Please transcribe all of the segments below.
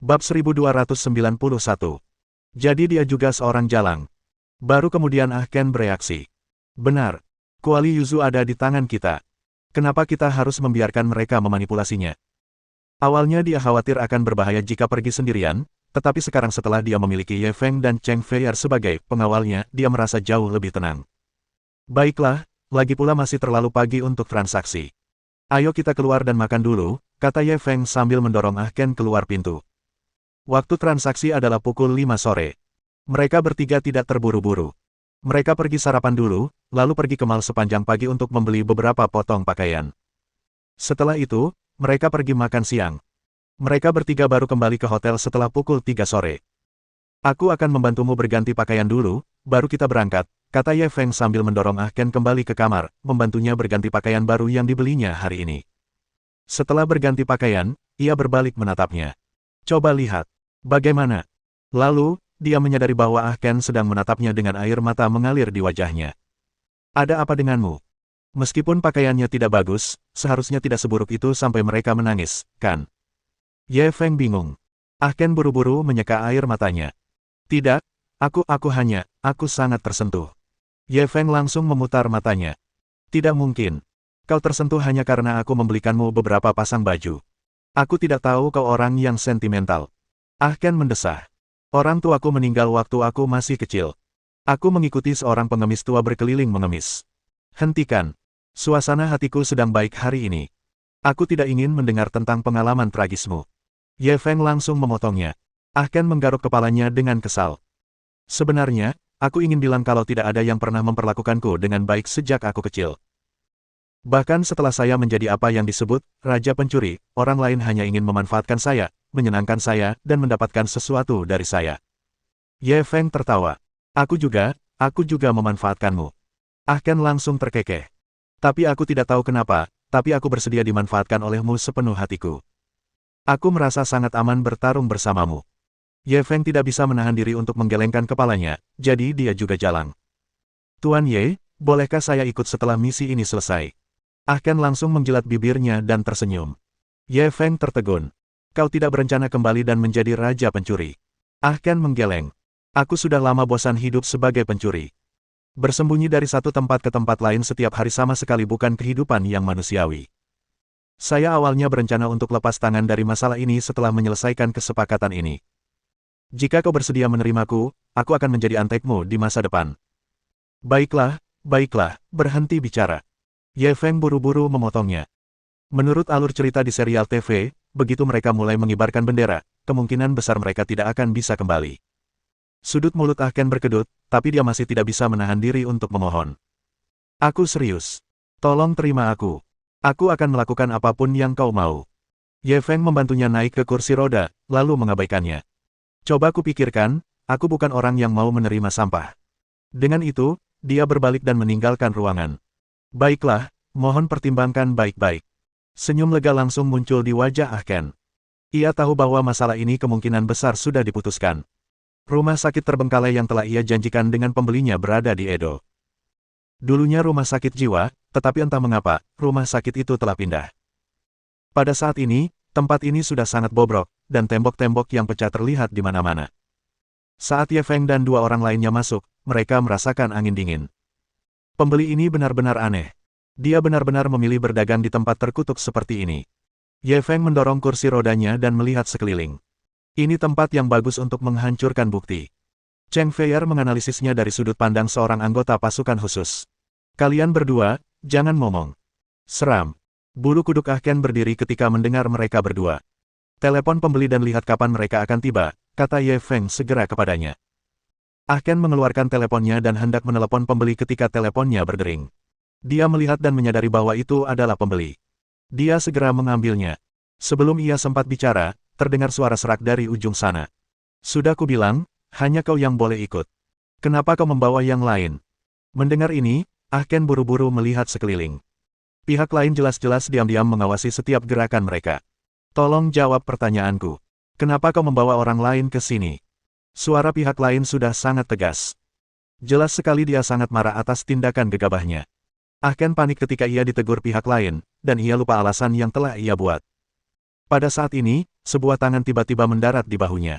Bab 1291. Jadi dia juga seorang jalang. Baru kemudian Ah Ken bereaksi. Benar. Kuali Yuzu ada di tangan kita. Kenapa kita harus membiarkan mereka memanipulasinya? Awalnya dia khawatir akan berbahaya jika pergi sendirian, tetapi sekarang setelah dia memiliki Ye Feng dan Cheng Feier sebagai pengawalnya, dia merasa jauh lebih tenang. Baiklah, lagi pula masih terlalu pagi untuk transaksi. Ayo kita keluar dan makan dulu, kata Ye Feng sambil mendorong Ah Ken keluar pintu. Waktu transaksi adalah pukul 5 sore. Mereka bertiga tidak terburu-buru. Mereka pergi sarapan dulu, lalu pergi ke mall sepanjang pagi untuk membeli beberapa potong pakaian. Setelah itu, mereka pergi makan siang. Mereka bertiga baru kembali ke hotel setelah pukul 3 sore. Aku akan membantumu berganti pakaian dulu, baru kita berangkat, kata Ye Feng sambil mendorong Ah Ken kembali ke kamar, membantunya berganti pakaian baru yang dibelinya hari ini. Setelah berganti pakaian, ia berbalik menatapnya. Coba lihat. Bagaimana? Lalu, dia menyadari bahwa Ah Ken sedang menatapnya dengan air mata mengalir di wajahnya. Ada apa denganmu? Meskipun pakaiannya tidak bagus, seharusnya tidak seburuk itu sampai mereka menangis, kan? Ye Feng bingung. Ah Ken buru-buru menyeka air matanya. Tidak, aku sangat tersentuh. Ye Feng langsung memutar matanya. Tidak mungkin. Kau tersentuh hanya karena aku membelikanmu beberapa pasang baju. Aku tidak tahu kau orang yang sentimental. Ah Ken mendesah. Orang tuaku meninggal waktu aku masih kecil. Aku mengikuti seorang pengemis tua berkeliling mengemis. Hentikan. Suasana hatiku sedang baik hari ini. Aku tidak ingin mendengar tentang pengalaman tragismu. Ye Feng langsung memotongnya. Ah Ken menggaruk kepalanya dengan kesal. Sebenarnya, aku ingin bilang kalau tidak ada yang pernah memperlakukanku dengan baik sejak aku kecil. Bahkan setelah saya menjadi apa yang disebut Raja Pencuri, orang lain hanya ingin memanfaatkan saya, menyenangkan saya, dan mendapatkan sesuatu dari saya. Ye Feng tertawa. Aku juga memanfaatkanmu. Ah Ken langsung terkekeh. Tapi aku tidak tahu kenapa, tapi aku bersedia dimanfaatkan olehmu sepenuh hatiku. Aku merasa sangat aman bertarung bersamamu. Ye Feng tidak bisa menahan diri untuk menggelengkan kepalanya, jadi dia juga jalang. Tuan Ye, bolehkah saya ikut setelah misi ini selesai? Ah Ken langsung menjilat bibirnya dan tersenyum. Ye Feng tertegun. Kau tidak berencana kembali dan menjadi Raja Pencuri. Ah Ken menggeleng. Aku sudah lama bosan hidup sebagai pencuri. Bersembunyi dari satu tempat ke tempat lain setiap hari sama sekali bukan kehidupan yang manusiawi. Saya awalnya berencana untuk lepas tangan dari masalah ini setelah menyelesaikan kesepakatan ini. Jika kau bersedia menerimaku, aku akan menjadi antekmu di masa depan. Baiklah, berhenti bicara. Ye Feng buru-buru memotongnya. Menurut alur cerita di serial TV, begitu mereka mulai mengibarkan bendera, kemungkinan besar mereka tidak akan bisa kembali. Sudut mulut Ah Ken berkedut, tapi dia masih tidak bisa menahan diri untuk memohon. Aku serius. Tolong terima aku. Aku akan melakukan apapun yang kau mau. Ye Feng membantunya naik ke kursi roda, lalu mengabaikannya. Coba kupikirkan, aku bukan orang yang mau menerima sampah. Dengan itu, dia berbalik dan meninggalkan ruangan. Baiklah, mohon pertimbangkan baik-baik. Senyum lega langsung muncul di wajah Ah Ken. Ia tahu bahwa masalah ini kemungkinan besar sudah diputuskan. Rumah sakit terbengkalai yang telah ia janjikan dengan pembelinya berada di Edo. Dulunya rumah sakit jiwa, tetapi entah mengapa, rumah sakit itu telah pindah. Pada saat ini, tempat ini sudah sangat bobrok, dan tembok-tembok yang pecah terlihat di mana-mana. Saat Ye Feng dan dua orang lainnya masuk, mereka merasakan angin dingin. Pembeli ini benar-benar aneh. Dia benar-benar memilih berdagang di tempat terkutuk seperti ini. Ye Feng mendorong kursi rodanya dan melihat sekeliling. Ini tempat yang bagus untuk menghancurkan bukti. Cheng Feier menganalisisnya dari sudut pandang seorang anggota pasukan khusus. Kalian berdua, jangan ngomong. Seram. Bulu kuduk Ah Ken berdiri ketika mendengar mereka berdua. Telepon pembeli dan lihat kapan mereka akan tiba, kata Ye Feng segera kepadanya. Ah Ken mengeluarkan teleponnya dan hendak menelepon pembeli ketika teleponnya berdering. Dia melihat dan menyadari bahwa itu adalah pembeli. Dia segera mengambilnya. Sebelum ia sempat bicara, terdengar suara serak dari ujung sana. Sudah kubilang, hanya kau yang boleh ikut. Kenapa kau membawa yang lain? Mendengar ini, Ah Ken buru-buru melihat sekeliling. Pihak lain jelas-jelas diam-diam mengawasi setiap gerakan mereka. Tolong jawab pertanyaanku. Kenapa kau membawa orang lain ke sini? Suara pihak lain sudah sangat tegas. Jelas sekali dia sangat marah atas tindakan gegabahnya. Ah Ken panik ketika ia ditegur pihak lain, dan ia lupa alasan yang telah ia buat. Pada saat ini, sebuah tangan tiba-tiba mendarat di bahunya.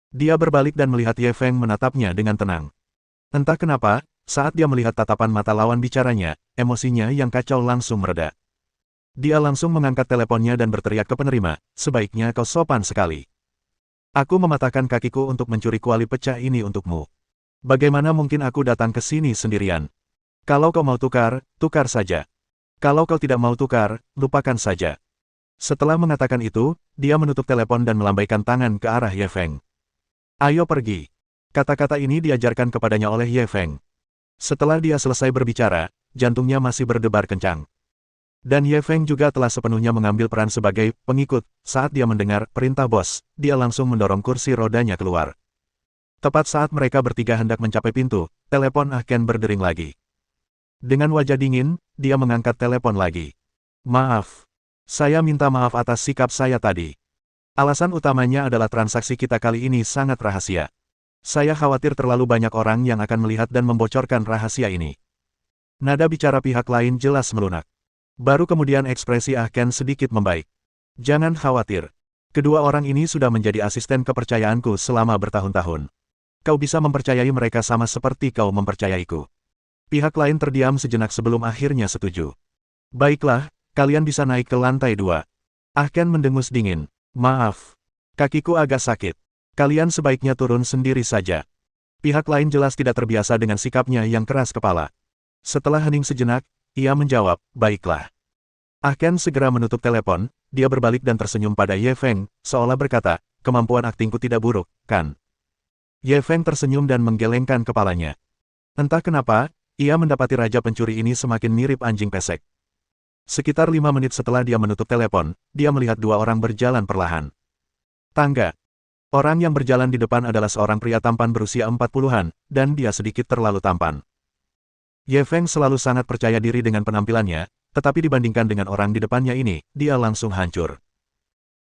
Dia berbalik dan melihat Ye Feng menatapnya dengan tenang. Entah kenapa, saat dia melihat tatapan mata lawan bicaranya, emosinya yang kacau langsung mereda. Dia langsung mengangkat teleponnya dan berteriak ke penerima, "Sebaiknya kau sopan sekali. Aku mematahkan kakiku untuk mencuri kuali pecah ini untukmu. Bagaimana mungkin aku datang ke sini sendirian? Kalau kau mau tukar, tukar saja. Kalau kau tidak mau tukar, lupakan saja." Setelah mengatakan itu, dia menutup telepon dan melambaikan tangan ke arah Ye Feng. "Ayo pergi." Kata-kata ini diajarkan kepadanya oleh Ye Feng. Setelah dia selesai berbicara, jantungnya masih berdebar kencang. Dan Ye Feng juga telah sepenuhnya mengambil peran sebagai pengikut. Saat dia mendengar perintah bos, dia langsung mendorong kursi rodanya keluar. Tepat saat mereka bertiga hendak mencapai pintu, telepon Ah Ken berdering lagi. Dengan wajah dingin, dia mengangkat telepon lagi. "Maaf. Saya minta maaf atas sikap saya tadi. Alasan utamanya adalah transaksi kita kali ini sangat rahasia. Saya khawatir terlalu banyak orang yang akan melihat dan membocorkan rahasia ini." Nada bicara pihak lain jelas melunak. Baru kemudian ekspresi Ah Ken sedikit membaik. "Jangan khawatir. Kedua orang ini sudah menjadi asisten kepercayaanku selama bertahun-tahun. Kau bisa mempercayai mereka sama seperti kau mempercayaiku." Pihak lain terdiam sejenak sebelum akhirnya setuju. "Baiklah, kalian bisa naik ke lantai 2. Ah Ken mendengus dingin. "Maaf. Kakiku agak sakit. Kalian sebaiknya turun sendiri saja." Pihak lain jelas tidak terbiasa dengan sikapnya yang keras kepala. Setelah hening sejenak, ia menjawab, "Baiklah." Ah Ken segera menutup telepon, dia berbalik dan tersenyum pada Ye Feng, seolah berkata, "Kemampuan aktingku tidak buruk, kan?" Ye Feng tersenyum dan menggelengkan kepalanya. Entah kenapa, ia mendapati raja pencuri ini semakin mirip anjing pesek. Sekitar 5 menit setelah dia menutup telepon, dia melihat dua orang berjalan perlahan. Tangga. Orang yang berjalan di depan adalah seorang pria tampan berusia 40-an, dan dia sedikit terlalu tampan. Ye Feng selalu sangat percaya diri dengan penampilannya, tetapi dibandingkan dengan orang di depannya ini, dia langsung hancur.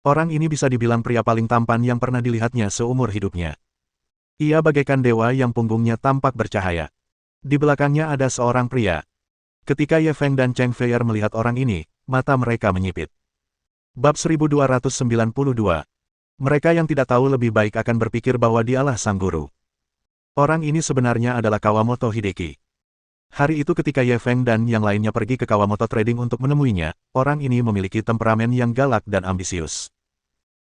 Orang ini bisa dibilang pria paling tampan yang pernah dilihatnya seumur hidupnya. Ia bagaikan dewa yang punggungnya tampak bercahaya. Di belakangnya ada seorang pria. Ketika Ye Feng dan Cheng Feier melihat orang ini, mata mereka menyipit. Bab 1292. Mereka yang tidak tahu lebih baik akan berpikir bahwa dialah sang guru. Orang ini sebenarnya adalah Kawamoto Hideki. Hari itu ketika Ye Feng dan yang lainnya pergi ke Kawamoto Trading untuk menemuinya, orang ini memiliki temperamen yang galak dan ambisius.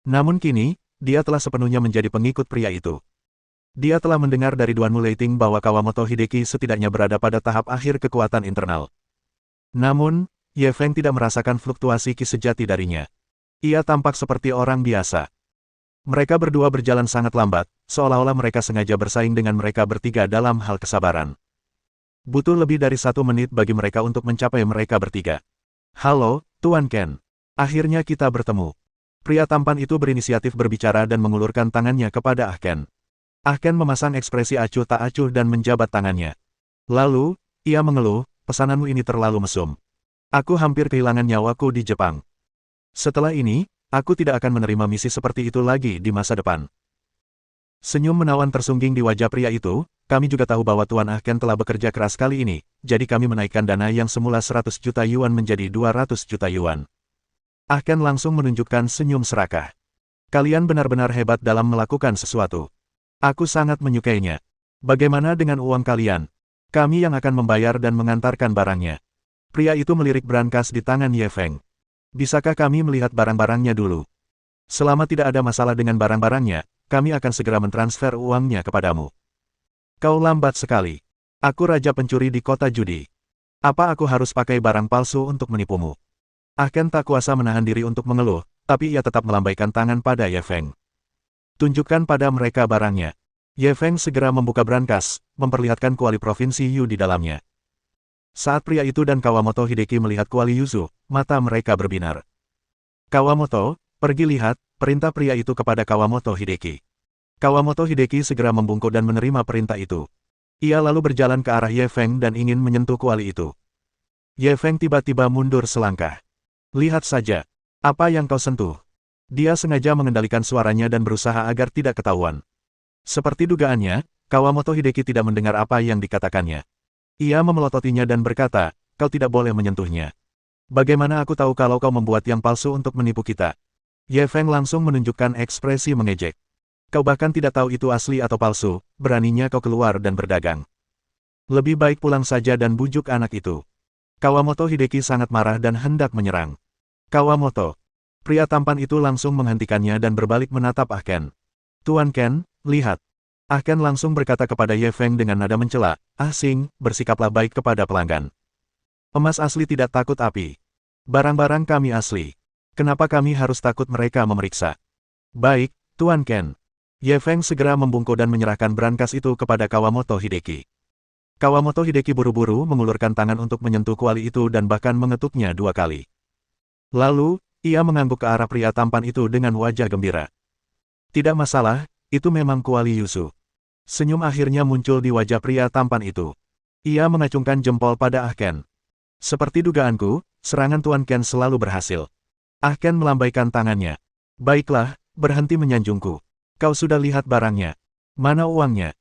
Namun kini, dia telah sepenuhnya menjadi pengikut pria itu. Dia telah mendengar dari Duan Muleiting bahwa Kawamoto Hideki setidaknya berada pada tahap akhir kekuatan internal. Namun, Ye Feng tidak merasakan fluktuasi ki sejati darinya. Ia tampak seperti orang biasa. Mereka berdua berjalan sangat lambat, seolah-olah mereka sengaja bersaing dengan mereka bertiga dalam hal kesabaran. Butuh lebih dari 1 menit bagi mereka untuk mencapai mereka bertiga. "Halo, Tuan Ken. Akhirnya kita bertemu." Pria tampan itu berinisiatif berbicara dan mengulurkan tangannya kepada Ah Ken. Ah Ken memasang ekspresi acuh tak acuh dan menjabat tangannya. Lalu, ia mengeluh, "Pesananmu ini terlalu mesum. Aku hampir kehilangan nyawaku di Jepang. Setelah ini, aku tidak akan menerima misi seperti itu lagi di masa depan." Senyum menawan tersungging di wajah pria itu, "Kami juga tahu bahwa Tuan Ah Ken telah bekerja keras kali ini, jadi kami menaikkan dana yang semula 100 juta yuan menjadi 200 juta yuan. Ah Ken langsung menunjukkan senyum serakah. "Kalian benar-benar hebat dalam melakukan sesuatu. Aku sangat menyukainya. Bagaimana dengan uang kalian? Kami yang akan membayar dan mengantarkan barangnya." Pria itu melirik brankas di tangan Ye Feng. "Bisakah kami melihat barang-barangnya dulu? Selama tidak ada masalah dengan barang-barangnya, kami akan segera mentransfer uangnya kepadamu." "Kau lambat sekali. Aku raja pencuri di kota judi. Apa aku harus pakai barang palsu untuk menipumu?" Ah Ken tak kuasa menahan diri untuk mengeluh, tapi ia tetap melambaikan tangan pada Ye Feng. "Tunjukkan pada mereka barangnya." Ye Feng segera membuka brankas, memperlihatkan kuali provinsi Yu di dalamnya. Saat pria itu dan Kawamoto Hideki melihat kuali Yuzu, mata mereka berbinar. "Kawamoto, pergi lihat," perintah pria itu kepada Kawamoto Hideki. Kawamoto Hideki segera membungkuk dan menerima perintah itu. Ia lalu berjalan ke arah Ye Feng dan ingin menyentuh kuali itu. Ye Feng tiba-tiba mundur selangkah. "Lihat saja. Apa yang kau sentuh?" Dia sengaja mengendalikan suaranya dan berusaha agar tidak ketahuan. Seperti dugaannya, Kawamoto Hideki tidak mendengar apa yang dikatakannya. Ia memelototinya dan berkata, "Kau tidak boleh menyentuhnya. Bagaimana aku tahu kalau kau membuat yang palsu untuk menipu kita?" Ye Feng langsung menunjukkan ekspresi mengejek. Kau bahkan tidak tahu itu asli atau palsu, beraninya kau keluar dan berdagang. Lebih baik pulang saja dan bujuk anak itu. Kawamoto Hideki sangat marah dan hendak menyerang. Kawamoto. Pria tampan itu langsung menghentikannya dan berbalik menatap Ah Ken. Tuan Ken, lihat. Ah Ken langsung berkata kepada Ye Feng dengan nada mencela, Ah Xing, bersikaplah baik kepada pelanggan. Emas asli tidak takut api. Barang-barang kami asli. Kenapa kami harus takut mereka memeriksa? Baik, Tuan Ken. Ye Feng segera membungkuk dan menyerahkan brankas itu kepada Kawamoto Hideki. Kawamoto Hideki buru-buru mengulurkan tangan untuk menyentuh kuali itu dan bahkan mengetuknya 2 kali. Lalu, ia mengangguk ke arah pria tampan itu dengan wajah gembira. Tidak masalah, itu memang kuali Yuzu. Senyum akhirnya muncul di wajah pria tampan itu. Ia mengacungkan jempol pada Ah Ken. Seperti dugaanku, serangan Tuan Ken selalu berhasil. Ah Ken melambaikan tangannya. Baiklah, berhenti menyanjungku. Kau sudah lihat barangnya. Mana uangnya?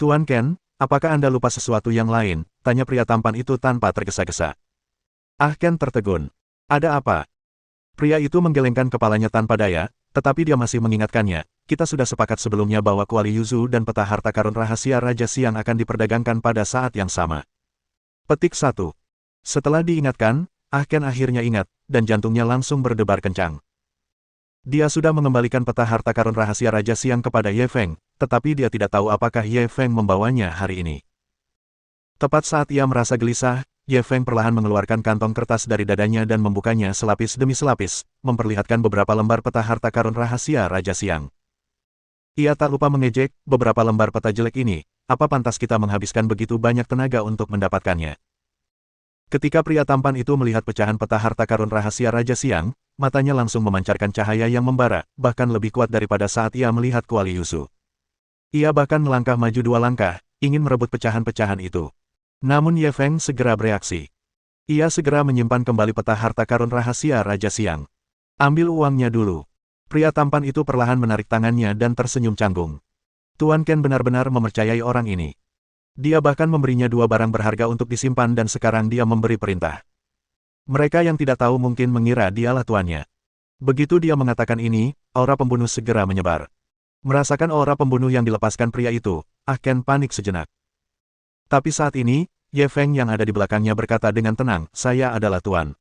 Tuan Ken, apakah Anda lupa sesuatu yang lain? Tanya pria tampan itu tanpa tergesa-gesa. Ah Ken tertegun. Ada apa? Pria itu menggelengkan kepalanya tanpa daya, tetapi dia masih mengingatkannya. Kita sudah sepakat sebelumnya bahwa kuali Yuzu dan peta harta karun rahasia Raja Siang akan diperdagangkan pada saat yang sama. Petik 1. Setelah diingatkan, Ah Ken akhirnya ingat, dan jantungnya langsung berdebar kencang. Dia sudah mengembalikan peta harta karun rahasia Raja Siang kepada Ye Feng, tetapi dia tidak tahu apakah Ye Feng membawanya hari ini. Tepat saat ia merasa gelisah, Ye Feng perlahan mengeluarkan kantong kertas dari dadanya dan membukanya selapis demi selapis, memperlihatkan beberapa lembar peta harta karun rahasia Raja Siang. Ia tak lupa mengejek, beberapa lembar peta jelek ini, apa pantas kita menghabiskan begitu banyak tenaga untuk mendapatkannya? Ketika pria tampan itu melihat pecahan peta harta karun rahasia Raja Siang, matanya langsung memancarkan cahaya yang membara, bahkan lebih kuat daripada saat ia melihat kuali Yuzu. Ia bahkan melangkah maju 2 langkah, ingin merebut pecahan-pecahan itu. Namun Ye Feng segera bereaksi. Ia segera menyimpan kembali peta harta karun rahasia Raja Siang. Ambil uangnya dulu. Pria tampan itu perlahan menarik tangannya dan tersenyum canggung. Tuan Ken benar-benar mempercayai orang ini. Dia bahkan memberinya 2 barang berharga untuk disimpan dan sekarang dia memberi perintah. Mereka yang tidak tahu mungkin mengira dialah tuannya. Begitu dia mengatakan ini, aura pembunuh segera menyebar. Merasakan aura pembunuh yang dilepaskan pria itu, Ah Ken panik sejenak. Tapi saat ini, Ye Feng yang ada di belakangnya berkata dengan tenang, saya adalah tuan.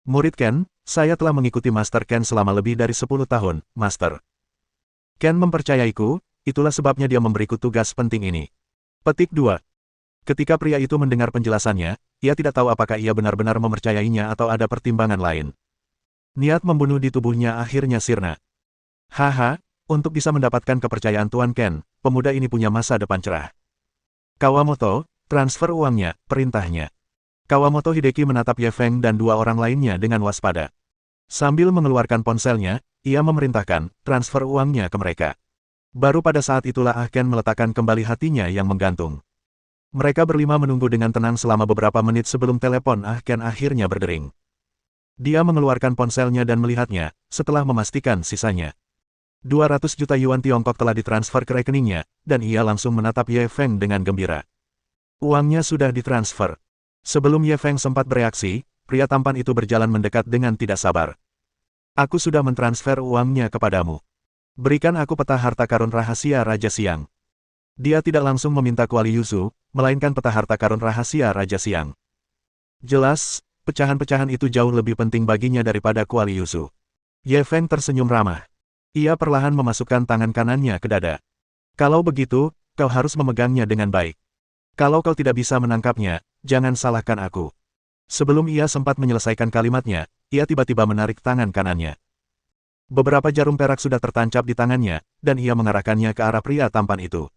Murid Ken, saya telah mengikuti Master Ken selama lebih dari 10 tahun, Master. Ken mempercayaiku, itulah sebabnya dia memberiku tugas penting ini. Petik 2. Ketika pria itu mendengar penjelasannya, ia tidak tahu apakah ia benar-benar mempercayainya atau ada pertimbangan lain. Niat membunuh di tubuhnya akhirnya sirna. Haha, untuk bisa mendapatkan kepercayaan Tuan Ken, pemuda ini punya masa depan cerah. Kawamoto, transfer uangnya, perintahnya. Kawamoto Hideki menatap Ye Feng dan 2 orang lainnya dengan waspada. Sambil mengeluarkan ponselnya, ia memerintahkan, transfer uangnya ke mereka. Baru pada saat itulah Ah Ken meletakkan kembali hatinya yang menggantung. Mereka berlima menunggu dengan tenang selama beberapa menit sebelum telepon Ah Ken akhirnya berdering. Dia mengeluarkan ponselnya dan melihatnya, setelah memastikan sisanya. 200 juta yuan Tiongkok telah ditransfer ke rekeningnya, dan ia langsung menatap Ye Feng dengan gembira. Uangnya sudah ditransfer. Sebelum Ye Feng sempat bereaksi, pria tampan itu berjalan mendekat dengan tidak sabar. Aku sudah mentransfer uangnya kepadamu. Berikan aku peta harta karun rahasia Raja Siang. Dia tidak langsung meminta kuali Yuzu, melainkan peta harta karun rahasia Raja Siang. Jelas, pecahan-pecahan itu jauh lebih penting baginya daripada kuali Yuzu. Ye Feng tersenyum ramah. Ia perlahan memasukkan tangan kanannya ke dada. Kalau begitu, kau harus memegangnya dengan baik. Kalau kau tidak bisa menangkapnya, jangan salahkan aku. Sebelum ia sempat menyelesaikan kalimatnya, ia tiba-tiba menarik tangan kanannya. Beberapa jarum perak sudah tertancap di tangannya, dan ia mengarahkannya ke arah pria tampan itu.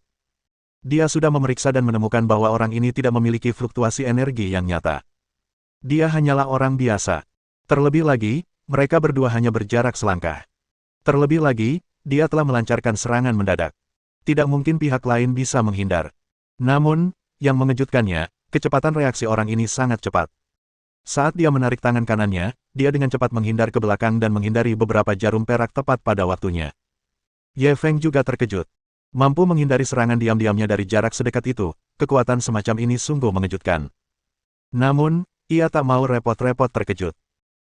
Dia sudah memeriksa dan menemukan bahwa orang ini tidak memiliki fluktuasi energi yang nyata. Dia hanyalah orang biasa. Terlebih lagi, mereka berdua hanya berjarak selangkah. Terlebih lagi, dia telah melancarkan serangan mendadak. Tidak mungkin pihak lain bisa menghindar. Namun, yang mengejutkannya, kecepatan reaksi orang ini sangat cepat. Saat dia menarik tangan kanannya, dia dengan cepat menghindar ke belakang dan menghindari beberapa jarum perak tepat pada waktunya. Ye Feng juga terkejut. Mampu menghindari serangan diam-diamnya dari jarak sedekat itu, kekuatan semacam ini sungguh mengejutkan. Namun, ia tak mau repot-repot terkejut.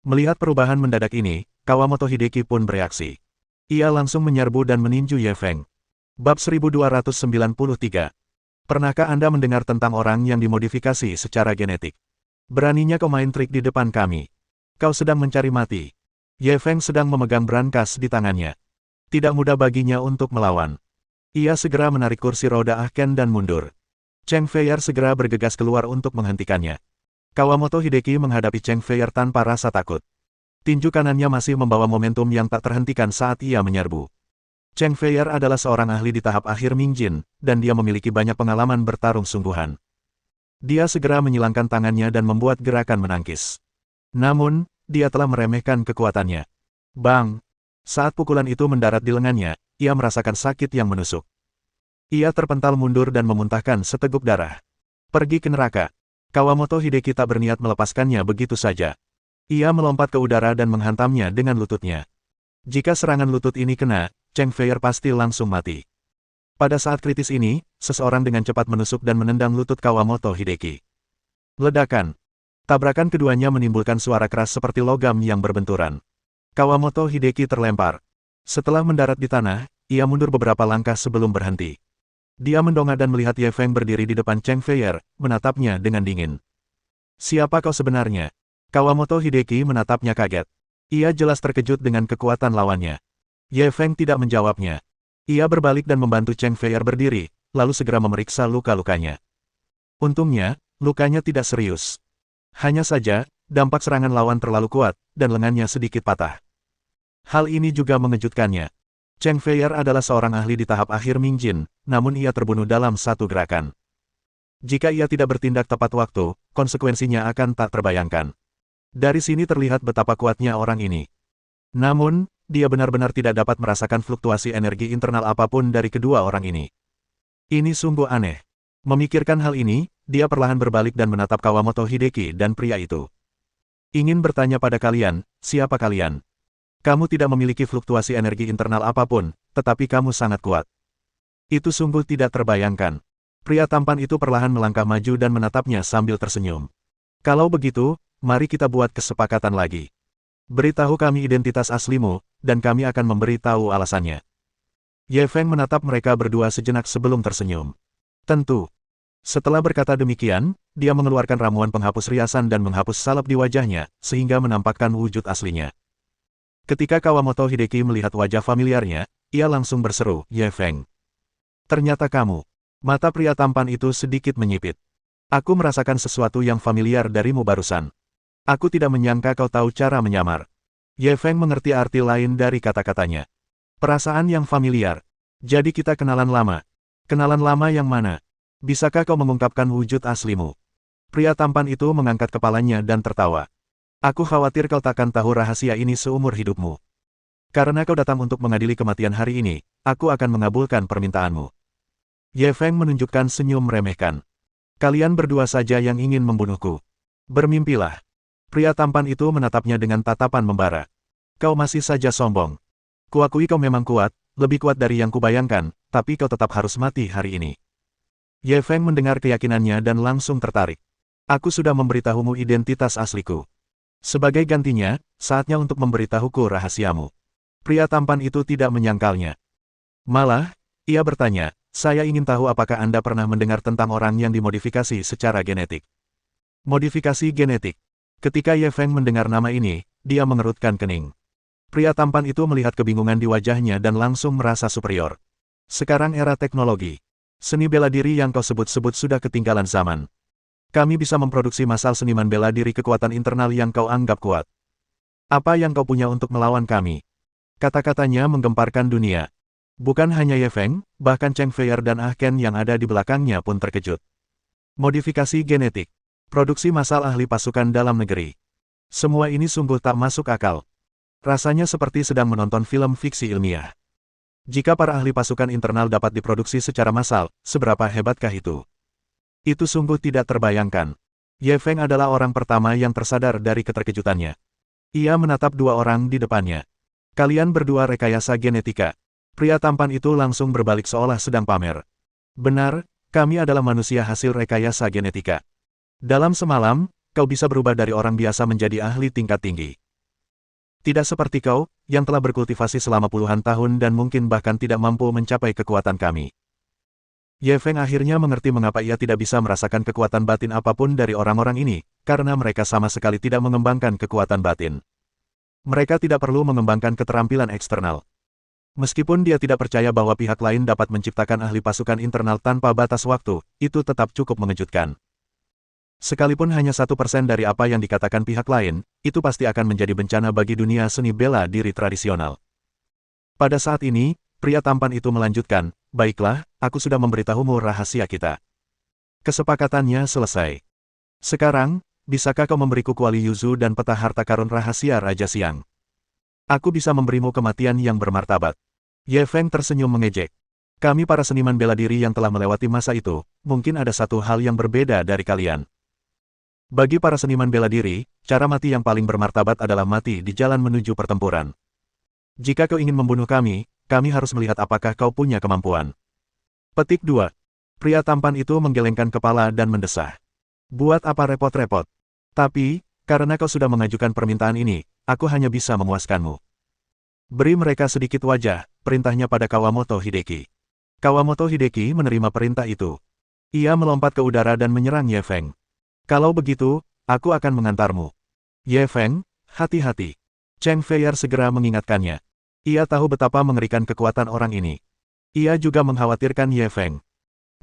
Melihat perubahan mendadak ini, Kawamoto Hideki pun bereaksi. Ia langsung menyerbu dan meninju Ye Feng. Bab 1293. Pernahkah Anda mendengar tentang orang yang dimodifikasi secara genetik? Beraninya kau main trik di depan kami. Kau sedang mencari mati. Ye Feng sedang memegang brankas di tangannya. Tidak mudah baginya untuk melawan. Ia segera menarik kursi roda Ahken dan mundur. Cheng Feier segera bergegas keluar untuk menghentikannya. Kawamoto Hideki menghadapi Cheng Feier tanpa rasa takut. Tinju kanannya masih membawa momentum yang tak terhentikan saat ia menyerbu. Cheng Feier adalah seorang ahli di tahap akhir Mingjin, dan dia memiliki banyak pengalaman bertarung sungguhan. Dia segera menyilangkan tangannya dan membuat gerakan menangkis. Namun, dia telah meremehkan kekuatannya. Bang! Saat pukulan itu mendarat di lengannya, ia merasakan sakit yang menusuk. Ia terpental mundur dan memuntahkan seteguk darah. Pergi ke neraka. Kawamoto Hideki tak berniat melepaskannya begitu saja. Ia melompat ke udara dan menghantamnya dengan lututnya. Jika serangan lutut ini kena, Cheng Feier pasti langsung mati. Pada saat kritis ini, seseorang dengan cepat menusuk dan menendang lutut Kawamoto Hideki. Ledakan. Tabrakan keduanya menimbulkan suara keras seperti logam yang berbenturan. Kawamoto Hideki terlempar. Setelah mendarat di tanah, ia mundur beberapa langkah sebelum berhenti. Dia mendongak dan melihat Ye Feng berdiri di depan Cheng Feier, menatapnya dengan dingin. Siapa kau sebenarnya? Kawamoto Hideki menatapnya kaget. Ia jelas terkejut dengan kekuatan lawannya. Ye Feng tidak menjawabnya. Ia berbalik dan membantu Cheng Feier berdiri, lalu segera memeriksa luka-lukanya. Untungnya, lukanya tidak serius. Hanya saja, dampak serangan lawan terlalu kuat, dan lengannya sedikit patah. Hal ini juga mengejutkannya. Cheng Feier adalah seorang ahli di tahap akhir Mingjin, namun ia terbunuh dalam satu gerakan. Jika ia tidak bertindak tepat waktu, konsekuensinya akan tak terbayangkan. Dari sini terlihat betapa kuatnya orang ini. Namun, dia benar-benar tidak dapat merasakan fluktuasi energi internal apapun dari kedua orang ini. Ini sungguh aneh. Memikirkan hal ini, dia perlahan berbalik dan menatap Kawamoto Hideki dan pria itu. Ingin bertanya pada kalian, siapa kalian? Kamu tidak memiliki fluktuasi energi internal apapun, tetapi kamu sangat kuat. Itu sungguh tidak terbayangkan. Pria tampan itu perlahan melangkah maju dan menatapnya sambil tersenyum. Kalau begitu, mari kita buat kesepakatan lagi. Beritahu kami identitas aslimu, dan kami akan memberitahu alasannya. Ye Feng menatap mereka berdua sejenak sebelum tersenyum. Tentu. Setelah berkata demikian, dia mengeluarkan ramuan penghapus riasan dan menghapus salep di wajahnya, sehingga menampakkan wujud aslinya. Ketika Kawamoto Hideki melihat wajah familiarnya, ia langsung berseru, Ye Feng. Ternyata kamu. Mata pria tampan itu sedikit menyipit. Aku merasakan sesuatu yang familiar darimu barusan. Aku tidak menyangka kau tahu cara menyamar. Ye Feng mengerti arti lain dari kata-katanya. Perasaan yang familiar. Jadi kita kenalan lama. Kenalan lama yang mana? Bisakah kau mengungkapkan wujud aslimu? Pria tampan itu mengangkat kepalanya dan tertawa. Aku khawatir kau takkan tahu rahasia ini seumur hidupmu. Karena kau datang untuk mengadili kematian hari ini, aku akan mengabulkan permintaanmu. Ye Feng menunjukkan senyum meremehkan. Kalian berdua saja yang ingin membunuhku. Bermimpilah. Pria tampan itu menatapnya dengan tatapan membara. Kau masih saja sombong. Kuakui kau memang kuat, lebih kuat dari yang kubayangkan, tapi kau tetap harus mati hari ini. Ye Feng mendengar keyakinannya dan langsung tertarik. Aku sudah memberitahumu identitas asliku. Sebagai gantinya, saatnya untuk memberitahuku rahasiamu. Pria tampan itu tidak menyangkalnya. Malah, ia bertanya, saya ingin tahu apakah Anda pernah mendengar tentang orang yang dimodifikasi secara genetik. Modifikasi genetik. Ketika Ye Feng mendengar nama ini, dia mengerutkan kening. Pria tampan itu melihat kebingungan di wajahnya dan langsung merasa superior. Sekarang era teknologi. Seni bela diri yang kau sebut-sebut sudah ketinggalan zaman. Kami bisa memproduksi masal seniman bela diri kekuatan internal yang kau anggap kuat. Apa yang kau punya untuk melawan kami? Kata-katanya menggemparkan dunia. Bukan hanya Ye Feng, bahkan Cheng Feier dan Ah Ken yang ada di belakangnya pun terkejut. Modifikasi genetik. Produksi massal ahli pasukan dalam negeri. Semua ini sungguh tak masuk akal. Rasanya seperti sedang menonton film fiksi ilmiah. Jika para ahli pasukan internal dapat diproduksi secara massal, seberapa hebatkah itu? Itu sungguh tidak terbayangkan. Ye Feng adalah orang pertama yang tersadar dari keterkejutannya. Ia menatap dua orang di depannya. Kalian berdua rekayasa genetika. Pria tampan itu langsung berbalik seolah sedang pamer. Benar, kami adalah manusia hasil rekayasa genetika. Dalam semalam, kau bisa berubah dari orang biasa menjadi ahli tingkat tinggi. Tidak seperti kau, yang telah berkultivasi selama puluhan tahun dan mungkin bahkan tidak mampu mencapai kekuatan kami. Ye Feng akhirnya mengerti mengapa ia tidak bisa merasakan kekuatan batin apapun dari orang-orang ini, karena mereka sama sekali tidak mengembangkan kekuatan batin. Mereka tidak perlu mengembangkan keterampilan eksternal. Meskipun dia tidak percaya bahwa pihak lain dapat menciptakan ahli pasukan internal tanpa batas waktu, itu tetap cukup mengejutkan. Sekalipun hanya 1% dari apa yang dikatakan pihak lain, itu pasti akan menjadi bencana bagi dunia seni bela diri tradisional. Pada saat ini, pria tampan itu melanjutkan, baiklah, aku sudah memberitahumu rahasia kita. Kesepakatannya selesai. Sekarang, bisakah kau memberiku kuali yuzu dan peta harta karun rahasia Raja Siang? Aku bisa memberimu kematian yang bermartabat. Ye Feng tersenyum mengejek. Kami para seniman bela diri yang telah melewati masa itu, mungkin ada satu hal yang berbeda dari kalian. Bagi para seniman bela diri, cara mati yang paling bermartabat adalah mati di jalan menuju pertempuran. Jika kau ingin membunuh kami harus melihat apakah kau punya kemampuan. Petik 2. Pria tampan itu menggelengkan kepala dan mendesah. Buat apa repot-repot? Tapi, karena kau sudah mengajukan permintaan ini, aku hanya bisa memuaskanmu. Beri mereka sedikit wajah, perintahnya pada Kawamoto Hideki. Kawamoto Hideki menerima perintah itu. Ia melompat ke udara dan menyerang Ye Feng. Kalau begitu, aku akan mengantarmu. Ye Feng, hati-hati. Cheng Feier segera mengingatkannya. Ia tahu betapa mengerikan kekuatan orang ini. Ia juga mengkhawatirkan Ye Feng.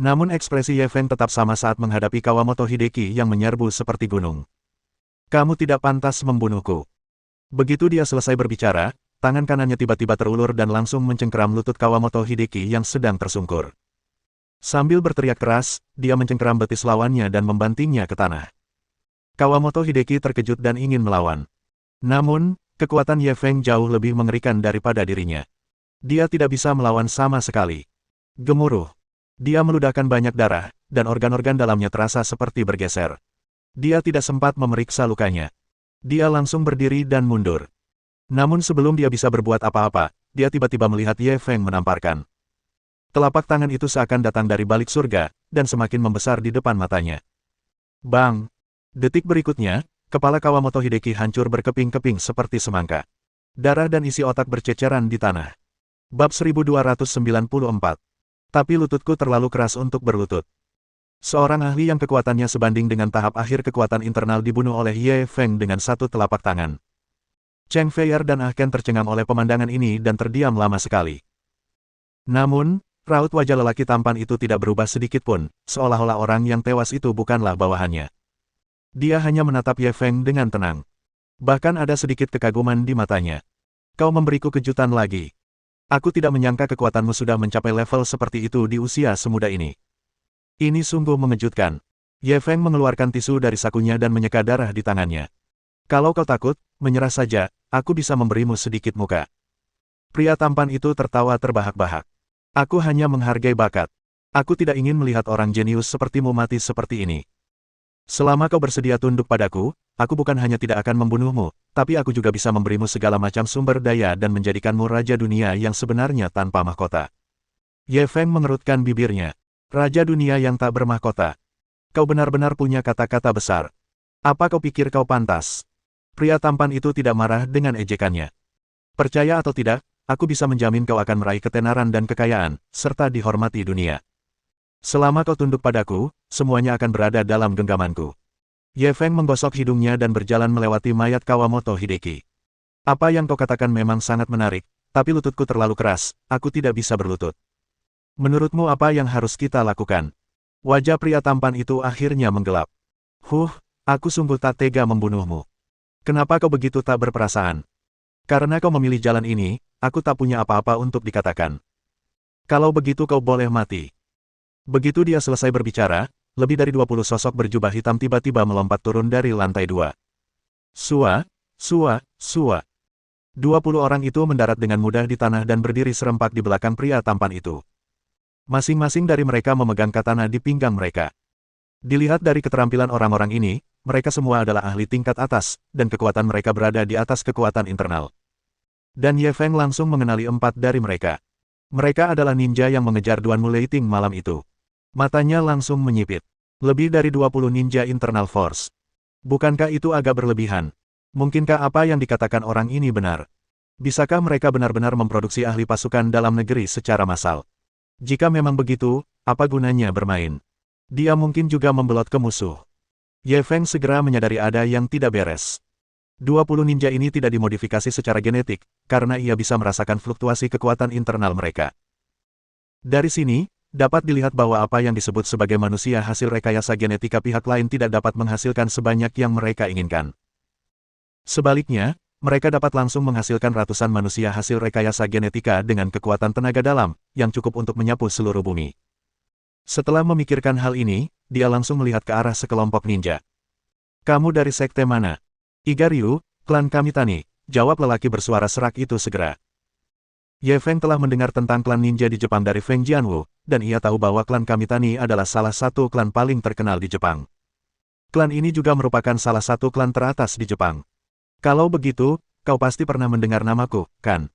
Namun ekspresi Ye Feng tetap sama saat menghadapi Kawamoto Hideki yang menyerbu seperti gunung. Kamu tidak pantas membunuhku. Begitu dia selesai berbicara, tangan kanannya tiba-tiba terulur dan langsung mencengkeram lutut Kawamoto Hideki yang sedang tersungkur. Sambil berteriak keras, dia mencengkeram betis lawannya dan membantingnya ke tanah. Kawamoto Hideki terkejut dan ingin melawan. Namun, kekuatan Ye Feng jauh lebih mengerikan daripada dirinya. Dia tidak bisa melawan sama sekali. Gemuruh. Dia meludahkan banyak darah, dan organ-organ dalamnya terasa seperti bergeser. Dia tidak sempat memeriksa lukanya. Dia langsung berdiri dan mundur. Namun sebelum dia bisa berbuat apa-apa, dia tiba-tiba melihat Ye Feng menamparkan. Telapak tangan itu seakan datang dari balik surga, dan semakin membesar di depan matanya. Bang! Detik berikutnya, kepala Kawamoto Hideki hancur berkeping-keping seperti semangka. Darah dan isi otak berceceran di tanah. Bab 1294. Tapi lututku terlalu keras untuk berlutut. Seorang ahli yang kekuatannya sebanding dengan tahap akhir kekuatan internal dibunuh oleh Ye Feng dengan satu telapak tangan. Cheng Feier dan Ah Ken tercengang oleh pemandangan ini dan terdiam lama sekali. Namun, raut wajah lelaki tampan itu tidak berubah sedikit pun, seolah-olah orang yang tewas itu bukanlah bawahannya. Dia hanya menatap Ye Feng dengan tenang. Bahkan ada sedikit kekaguman di matanya. Kau memberiku kejutan lagi. Aku tidak menyangka kekuatanmu sudah mencapai level seperti itu di usia semuda ini. Ini sungguh mengejutkan. Ye Feng mengeluarkan tisu dari sakunya dan menyeka darah di tangannya. Kalau kau takut, menyerah saja, aku bisa memberimu sedikit muka. Pria tampan itu tertawa terbahak-bahak. Aku hanya menghargai bakat. Aku tidak ingin melihat orang jenius sepertimu mati seperti ini. Selama kau bersedia tunduk padaku, aku bukan hanya tidak akan membunuhmu, tapi aku juga bisa memberimu segala macam sumber daya dan menjadikanmu raja dunia yang sebenarnya tanpa mahkota. Ye Feng mengerutkan bibirnya. Raja dunia yang tak bermahkota. Kau benar-benar punya kata-kata besar. Apa kau pikir kau pantas? Pria tampan itu tidak marah dengan ejekannya. Percaya atau tidak, aku bisa menjamin kau akan meraih ketenaran dan kekayaan, serta dihormati dunia. Selama kau tunduk padaku, semuanya akan berada dalam genggamanku. Ye Feng menggosok hidungnya dan berjalan melewati mayat Kawamoto Hideki. Apa yang kau katakan memang sangat menarik, tapi lututku terlalu keras, aku tidak bisa berlutut. Menurutmu apa yang harus kita lakukan? Wajah pria tampan itu akhirnya menggelap. Aku sungguh tak tega membunuhmu. Kenapa kau begitu tak berperasaan? Karena kau memilih jalan ini, aku tak punya apa-apa untuk dikatakan. Kalau begitu kau boleh mati. Begitu dia selesai berbicara, lebih dari 20 sosok berjubah hitam tiba-tiba melompat turun dari lantai 2. Sua. 20 orang itu mendarat dengan mudah di tanah dan berdiri serempak di belakang pria tampan itu. Masing-masing dari mereka memegang katana di pinggang mereka. Dilihat dari keterampilan orang-orang ini, mereka semua adalah ahli tingkat atas, dan kekuatan mereka berada di atas kekuatan internal. Dan Ye Feng langsung mengenali 4 dari mereka. Mereka adalah ninja yang mengejar Duan Muleiting malam itu. Matanya langsung menyipit. Lebih dari 20 ninja internal force. Bukankah itu agak berlebihan? Mungkinkah apa yang dikatakan orang ini benar? Bisakah mereka benar-benar memproduksi ahli pasukan dalam negeri secara massal? Jika memang begitu, apa gunanya bermain? Dia mungkin juga membelot ke musuh. Ye Feng segera menyadari ada yang tidak beres. 20 ninja ini tidak dimodifikasi secara genetik, karena ia bisa merasakan fluktuasi kekuatan internal mereka. Dari sini, dapat dilihat bahwa apa yang disebut sebagai manusia hasil rekayasa genetika pihak lain tidak dapat menghasilkan sebanyak yang mereka inginkan. Sebaliknya, mereka dapat langsung menghasilkan ratusan manusia hasil rekayasa genetika dengan kekuatan tenaga dalam, yang cukup untuk menyapu seluruh bumi. Setelah memikirkan hal ini, dia langsung melihat ke arah sekelompok ninja. Kamu dari sekte mana? Iga Ryu, klan Kamitani, jawab lelaki bersuara serak itu segera. Ye Feng telah mendengar tentang klan ninja di Jepang dari Feng Jianwu, dan ia tahu bahwa klan Kamitani adalah salah satu klan paling terkenal di Jepang. Klan ini juga merupakan salah satu klan teratas di Jepang. Kalau begitu, kau pasti pernah mendengar namaku, kan?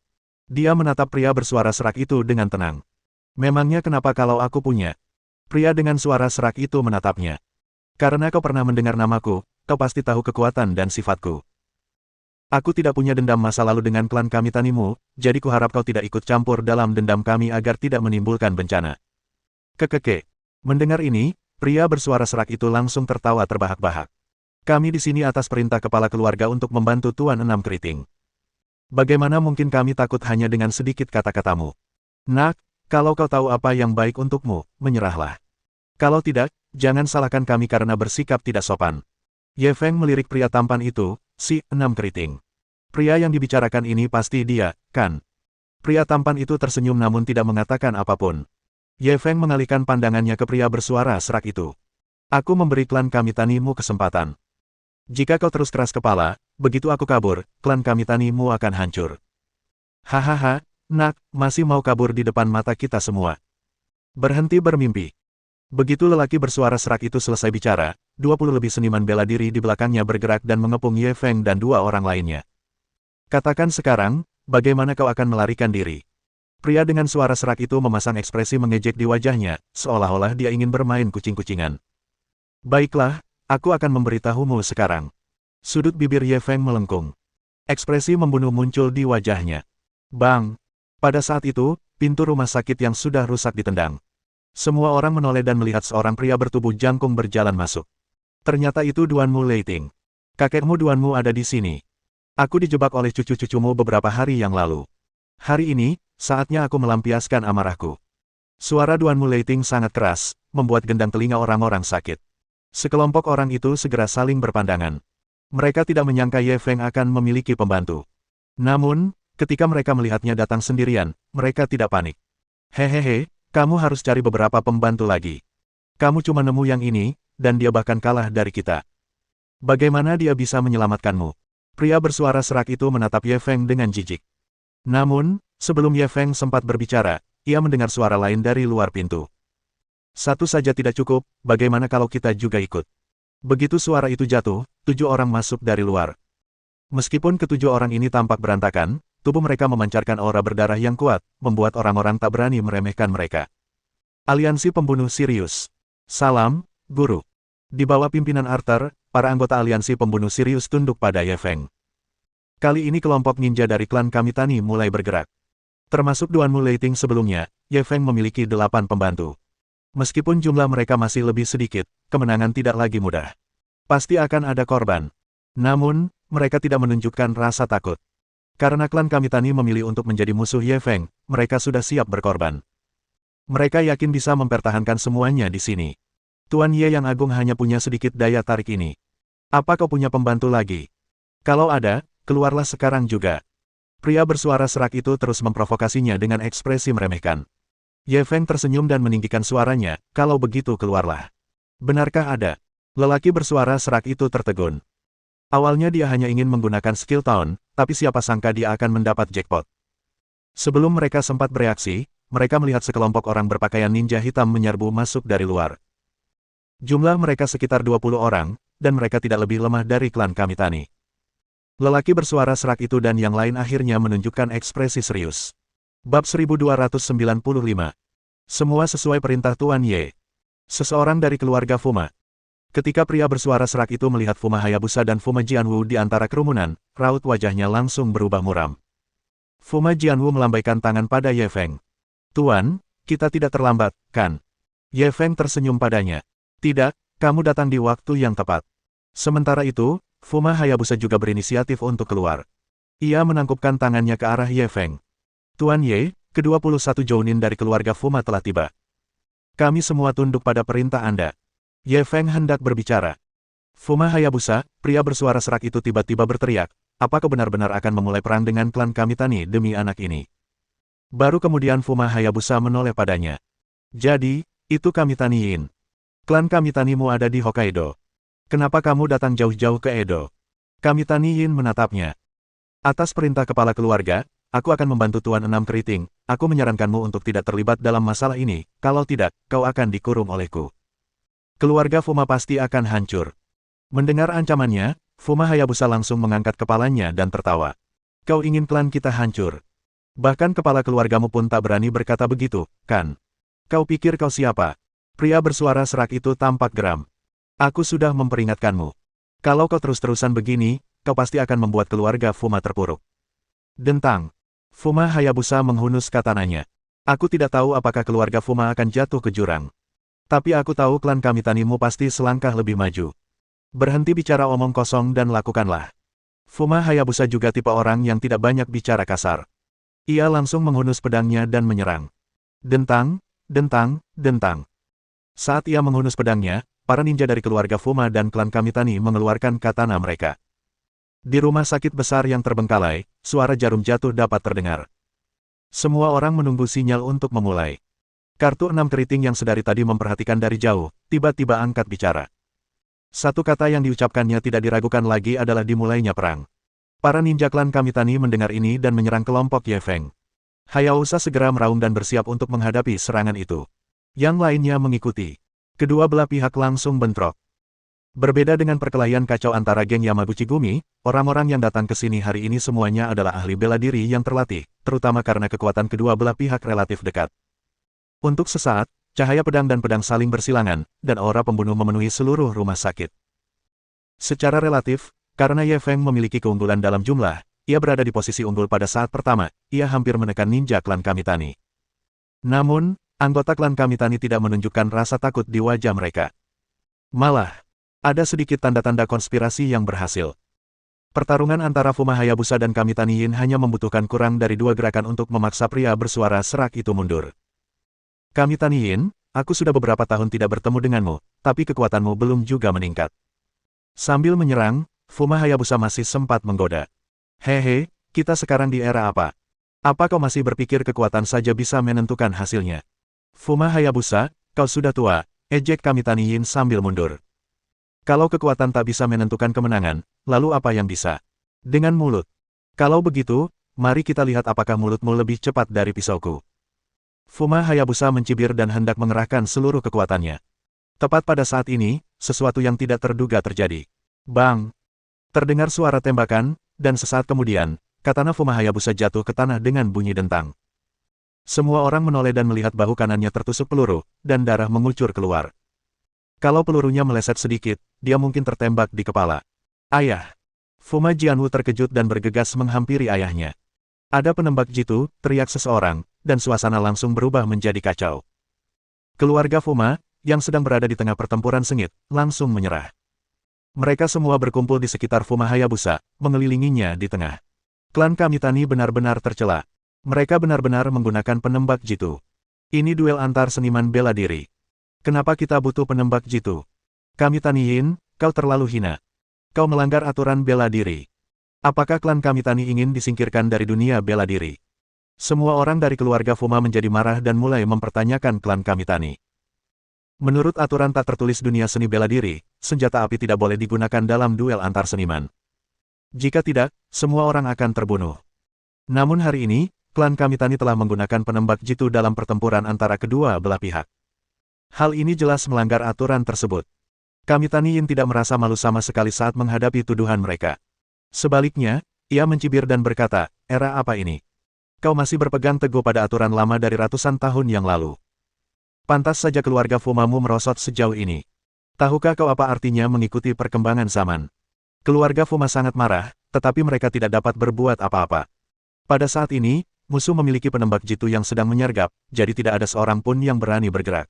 Dia menatap pria bersuara serak itu dengan tenang. Memangnya kenapa kalau aku punya? Pria dengan suara serak itu menatapnya. Karena kau pernah mendengar namaku, kau pasti tahu kekuatan dan sifatku. Aku tidak punya dendam masa lalu dengan klan Kamitanimu, jadi kuharap kau tidak ikut campur dalam dendam kami agar tidak menimbulkan bencana. Kekeke. Mendengar ini, pria bersuara serak itu langsung tertawa terbahak-bahak. Kami di sini atas perintah kepala keluarga untuk membantu Tuan Enam Keriting. Bagaimana mungkin kami takut hanya dengan sedikit kata-katamu? Nak, kalau kau tahu apa yang baik untukmu, menyerahlah. Kalau tidak, jangan salahkan kami karena bersikap tidak sopan. Ye Feng melirik pria tampan itu, si Enam Keriting. Pria yang dibicarakan ini pasti dia, kan? Pria tampan itu tersenyum namun tidak mengatakan apapun. Ye Feng mengalihkan pandangannya ke pria bersuara serak itu. Aku memberi klan Kamitanimu kesempatan. Jika kau terus keras kepala, begitu aku kabur, klan Kamitanimu akan hancur. Hahaha, nak, masih mau kabur di depan mata kita semua. Berhenti bermimpi. Begitu lelaki bersuara serak itu selesai bicara, 20 lebih seniman bela diri di belakangnya bergerak dan mengepung Ye Feng dan dua orang lainnya. Katakan sekarang, bagaimana kau akan melarikan diri? Pria dengan suara serak itu memasang ekspresi mengejek di wajahnya, seolah-olah dia ingin bermain kucing-kucingan. Baiklah, aku akan memberitahumu sekarang. Sudut bibir Ye Feng melengkung. Ekspresi membunuh muncul di wajahnya. Bang! Pada saat itu, pintu rumah sakit yang sudah rusak ditendang. Semua orang menoleh dan melihat seorang pria bertubuh jangkung berjalan masuk. Ternyata itu Duanmu Leiting. Kakekmu Duanmu ada di sini. Aku dijebak oleh cucu-cucumu beberapa hari yang lalu. Hari ini, saatnya aku melampiaskan amarahku. Suara Duanmu Leiting sangat keras, membuat gendang telinga orang-orang sakit. Sekelompok orang itu segera saling berpandangan. Mereka tidak menyangka Ye Feng akan memiliki pembantu. Namun, ketika mereka melihatnya datang sendirian, mereka tidak panik. Hehehe, kamu harus cari beberapa pembantu lagi. Kamu cuma nemu yang ini, dan dia bahkan kalah dari kita. Bagaimana dia bisa menyelamatkanmu? Pria bersuara serak itu menatap Ye Feng dengan jijik. Namun, sebelum Ye Feng sempat berbicara, ia mendengar suara lain dari luar pintu. Satu saja tidak cukup, bagaimana kalau kita juga ikut? Begitu suara itu jatuh, 7 orang masuk dari luar. Meskipun ketujuh orang ini tampak berantakan, tubuh mereka memancarkan aura berdarah yang kuat, membuat orang-orang tak berani meremehkan mereka. Aliansi Pembunuh Sirius. Salam, Guru. Di bawah pimpinan Arthur, para anggota Aliansi Pembunuh Sirius tunduk pada Ye Feng. Kali ini kelompok ninja dari klan Kamitani mulai bergerak. Termasuk Duanmu Leiting sebelumnya, Ye Feng memiliki 8 pembantu. Meskipun jumlah mereka masih lebih sedikit, kemenangan tidak lagi mudah. Pasti akan ada korban. Namun, mereka tidak menunjukkan rasa takut. Karena klan Kamitani memilih untuk menjadi musuh Ye Feng, mereka sudah siap berkorban. Mereka yakin bisa mempertahankan semuanya di sini. Tuan Ye yang agung hanya punya sedikit daya tarik ini. Apa kau punya pembantu lagi? Kalau ada, keluarlah sekarang juga. Pria bersuara serak itu terus memprovokasinya dengan ekspresi meremehkan. Ye Feng tersenyum dan meninggikan suaranya, kalau begitu keluarlah. Benarkah ada? Lelaki bersuara serak itu tertegun. Awalnya dia hanya ingin menggunakan skill Town, tapi siapa sangka dia akan mendapat jackpot. Sebelum mereka sempat bereaksi, mereka melihat sekelompok orang berpakaian ninja hitam menyerbu masuk dari luar. Jumlah mereka sekitar 20 orang, dan mereka tidak lebih lemah dari klan Kamitani. Lelaki bersuara serak itu dan yang lain akhirnya menunjukkan ekspresi serius. Bab 1295. Semua sesuai perintah Tuan Ye. Seseorang dari keluarga Fuma. Ketika pria bersuara serak itu melihat Fuma Hayabusa dan Fuma Jianwu di antara kerumunan, raut wajahnya langsung berubah muram. Fuma Jianwu melambaikan tangan pada Ye Feng. Tuan, kita tidak terlambat, kan? Ye Feng tersenyum padanya. Tidak, kamu datang di waktu yang tepat. Sementara itu, Fuma Hayabusa juga berinisiatif untuk keluar. Ia menangkupkan tangannya ke arah Ye Feng. Tuan Ye, ke-21 Jounin dari keluarga Fuma telah tiba. Kami semua tunduk pada perintah Anda. Ye Feng hendak berbicara. Fuma Hayabusa, pria bersuara serak itu tiba-tiba berteriak, apakah benar-benar akan memulai perang dengan klan Kamitani demi anak ini? Baru kemudian Fuma Hayabusa menoleh padanya. Jadi, itu Kamitani Yin. Klan Kamitanimu ada di Hokkaido. Kenapa kamu datang jauh-jauh ke Edo? Kamitani Yin menatapnya. Atas perintah kepala keluarga, aku akan membantu Tuan Enam Keriting. Aku menyarankanmu untuk tidak terlibat dalam masalah ini, kalau tidak, kau akan dikurung olehku. Keluarga Fuma pasti akan hancur. Mendengar ancamannya, Fuma Hayabusa langsung mengangkat kepalanya dan tertawa. Kau ingin klan kita hancur. Bahkan kepala keluargamu pun tak berani berkata begitu, kan? Kau pikir kau siapa? Pria bersuara serak itu tampak geram. Aku sudah memperingatkanmu. Kalau kau terus-terusan begini, kau pasti akan membuat keluarga Fuma terpuruk. Dentang. Fuma Hayabusa menghunus katananya. Aku tidak tahu apakah keluarga Fuma akan jatuh ke jurang. Tapi aku tahu klan Kamitanimu pasti selangkah lebih maju. Berhenti bicara omong kosong dan lakukanlah. Fuma Hayabusa juga tipe orang yang tidak banyak bicara kasar. Ia langsung menghunus pedangnya dan menyerang. Dentang, dentang, dentang. Saat ia menghunus pedangnya, para ninja dari keluarga Fuma dan klan Kamitani mengeluarkan katana mereka. Di rumah sakit besar yang terbengkalai, suara jarum jatuh dapat terdengar. Semua orang menunggu sinyal untuk memulai. Kartu Enam Keriting yang sedari tadi memperhatikan dari jauh, tiba-tiba angkat bicara. Satu kata yang diucapkannya tidak diragukan lagi adalah dimulainya perang. Para ninja klan Kamitani mendengar ini dan menyerang kelompok Ye Feng. Hayabusa segera meraung dan bersiap untuk menghadapi serangan itu. Yang lainnya mengikuti. Kedua belah pihak langsung bentrok. Berbeda dengan perkelahian kacau antara geng Yamaguchi Gumi, orang-orang yang datang ke sini hari ini semuanya adalah ahli bela diri yang terlatih, terutama karena kekuatan kedua belah pihak relatif dekat. Untuk sesaat, cahaya pedang dan pedang saling bersilangan, dan aura pembunuh memenuhi seluruh rumah sakit. Secara relatif, karena Ye Feng memiliki keunggulan dalam jumlah, ia berada di posisi unggul pada saat pertama, ia hampir menekan ninja klan Kamitani. Namun, anggota klan Kamitani tidak menunjukkan rasa takut di wajah mereka. Malah, ada sedikit tanda-tanda konspirasi yang berhasil. Pertarungan antara Fuma Hayabusa dan Kamitani Yin hanya membutuhkan kurang dari 2 gerakan untuk memaksa pria bersuara serak itu mundur. Kamitani Yin, aku sudah beberapa tahun tidak bertemu denganmu, tapi kekuatanmu belum juga meningkat. Sambil menyerang, Fuma Hayabusa masih sempat menggoda. Hehe, kita sekarang di era apa? Apa kau masih berpikir kekuatan saja bisa menentukan hasilnya? Fuma Hayabusa, kau sudah tua, ejek Kamitani Yin sambil mundur. Kalau kekuatan tak bisa menentukan kemenangan, lalu apa yang bisa? Dengan mulut. Kalau begitu, mari kita lihat apakah mulutmu lebih cepat dari pisauku. Fuma Hayabusa mencibir dan hendak mengerahkan seluruh kekuatannya. Tepat pada saat ini, sesuatu yang tidak terduga terjadi. Bang! Terdengar suara tembakan, dan sesaat kemudian, katana Fuma Hayabusa jatuh ke tanah dengan bunyi dentang. Semua orang menoleh dan melihat bahu kanannya tertusuk peluru, dan darah mengucur keluar. Kalau pelurunya meleset sedikit, dia mungkin tertembak di kepala. Ayah! Fuma Jianwu terkejut dan bergegas menghampiri ayahnya. Ada penembak jitu, teriak seseorang, dan suasana langsung berubah menjadi kacau. Keluarga Fuma, yang sedang berada di tengah pertempuran sengit, langsung menyerah. Mereka semua berkumpul di sekitar Fuma Hayabusa, mengelilinginya di tengah. Klan Kamitani benar-benar tercela. Mereka benar-benar menggunakan penembak jitu. Ini duel antar seniman bela diri. Kenapa kita butuh penembak jitu? Kamitani Yin, kau terlalu hina. Kau melanggar aturan bela diri. Apakah klan Kamitani ingin disingkirkan dari dunia bela diri? Semua orang dari keluarga Fuma menjadi marah dan mulai mempertanyakan klan Kamitani. Menurut aturan tak tertulis dunia seni bela diri, senjata api tidak boleh digunakan dalam duel antar seniman. Jika tidak, semua orang akan terbunuh. Namun hari ini, klan Kamitani telah menggunakan penembak jitu dalam pertempuran antara kedua belah pihak. Hal ini jelas melanggar aturan tersebut. Kamitani Yin tidak merasa malu sama sekali saat menghadapi tuduhan mereka. Sebaliknya, ia mencibir dan berkata, era apa ini? Kau masih berpegang teguh pada aturan lama dari ratusan tahun yang lalu. Pantas saja keluarga Fumamu merosot sejauh ini. Tahukah kau apa artinya mengikuti perkembangan zaman? Keluarga Fuma sangat marah, tetapi mereka tidak dapat berbuat apa-apa. Pada saat ini, musuh memiliki penembak jitu yang sedang menyergap, jadi tidak ada seorang pun yang berani bergerak.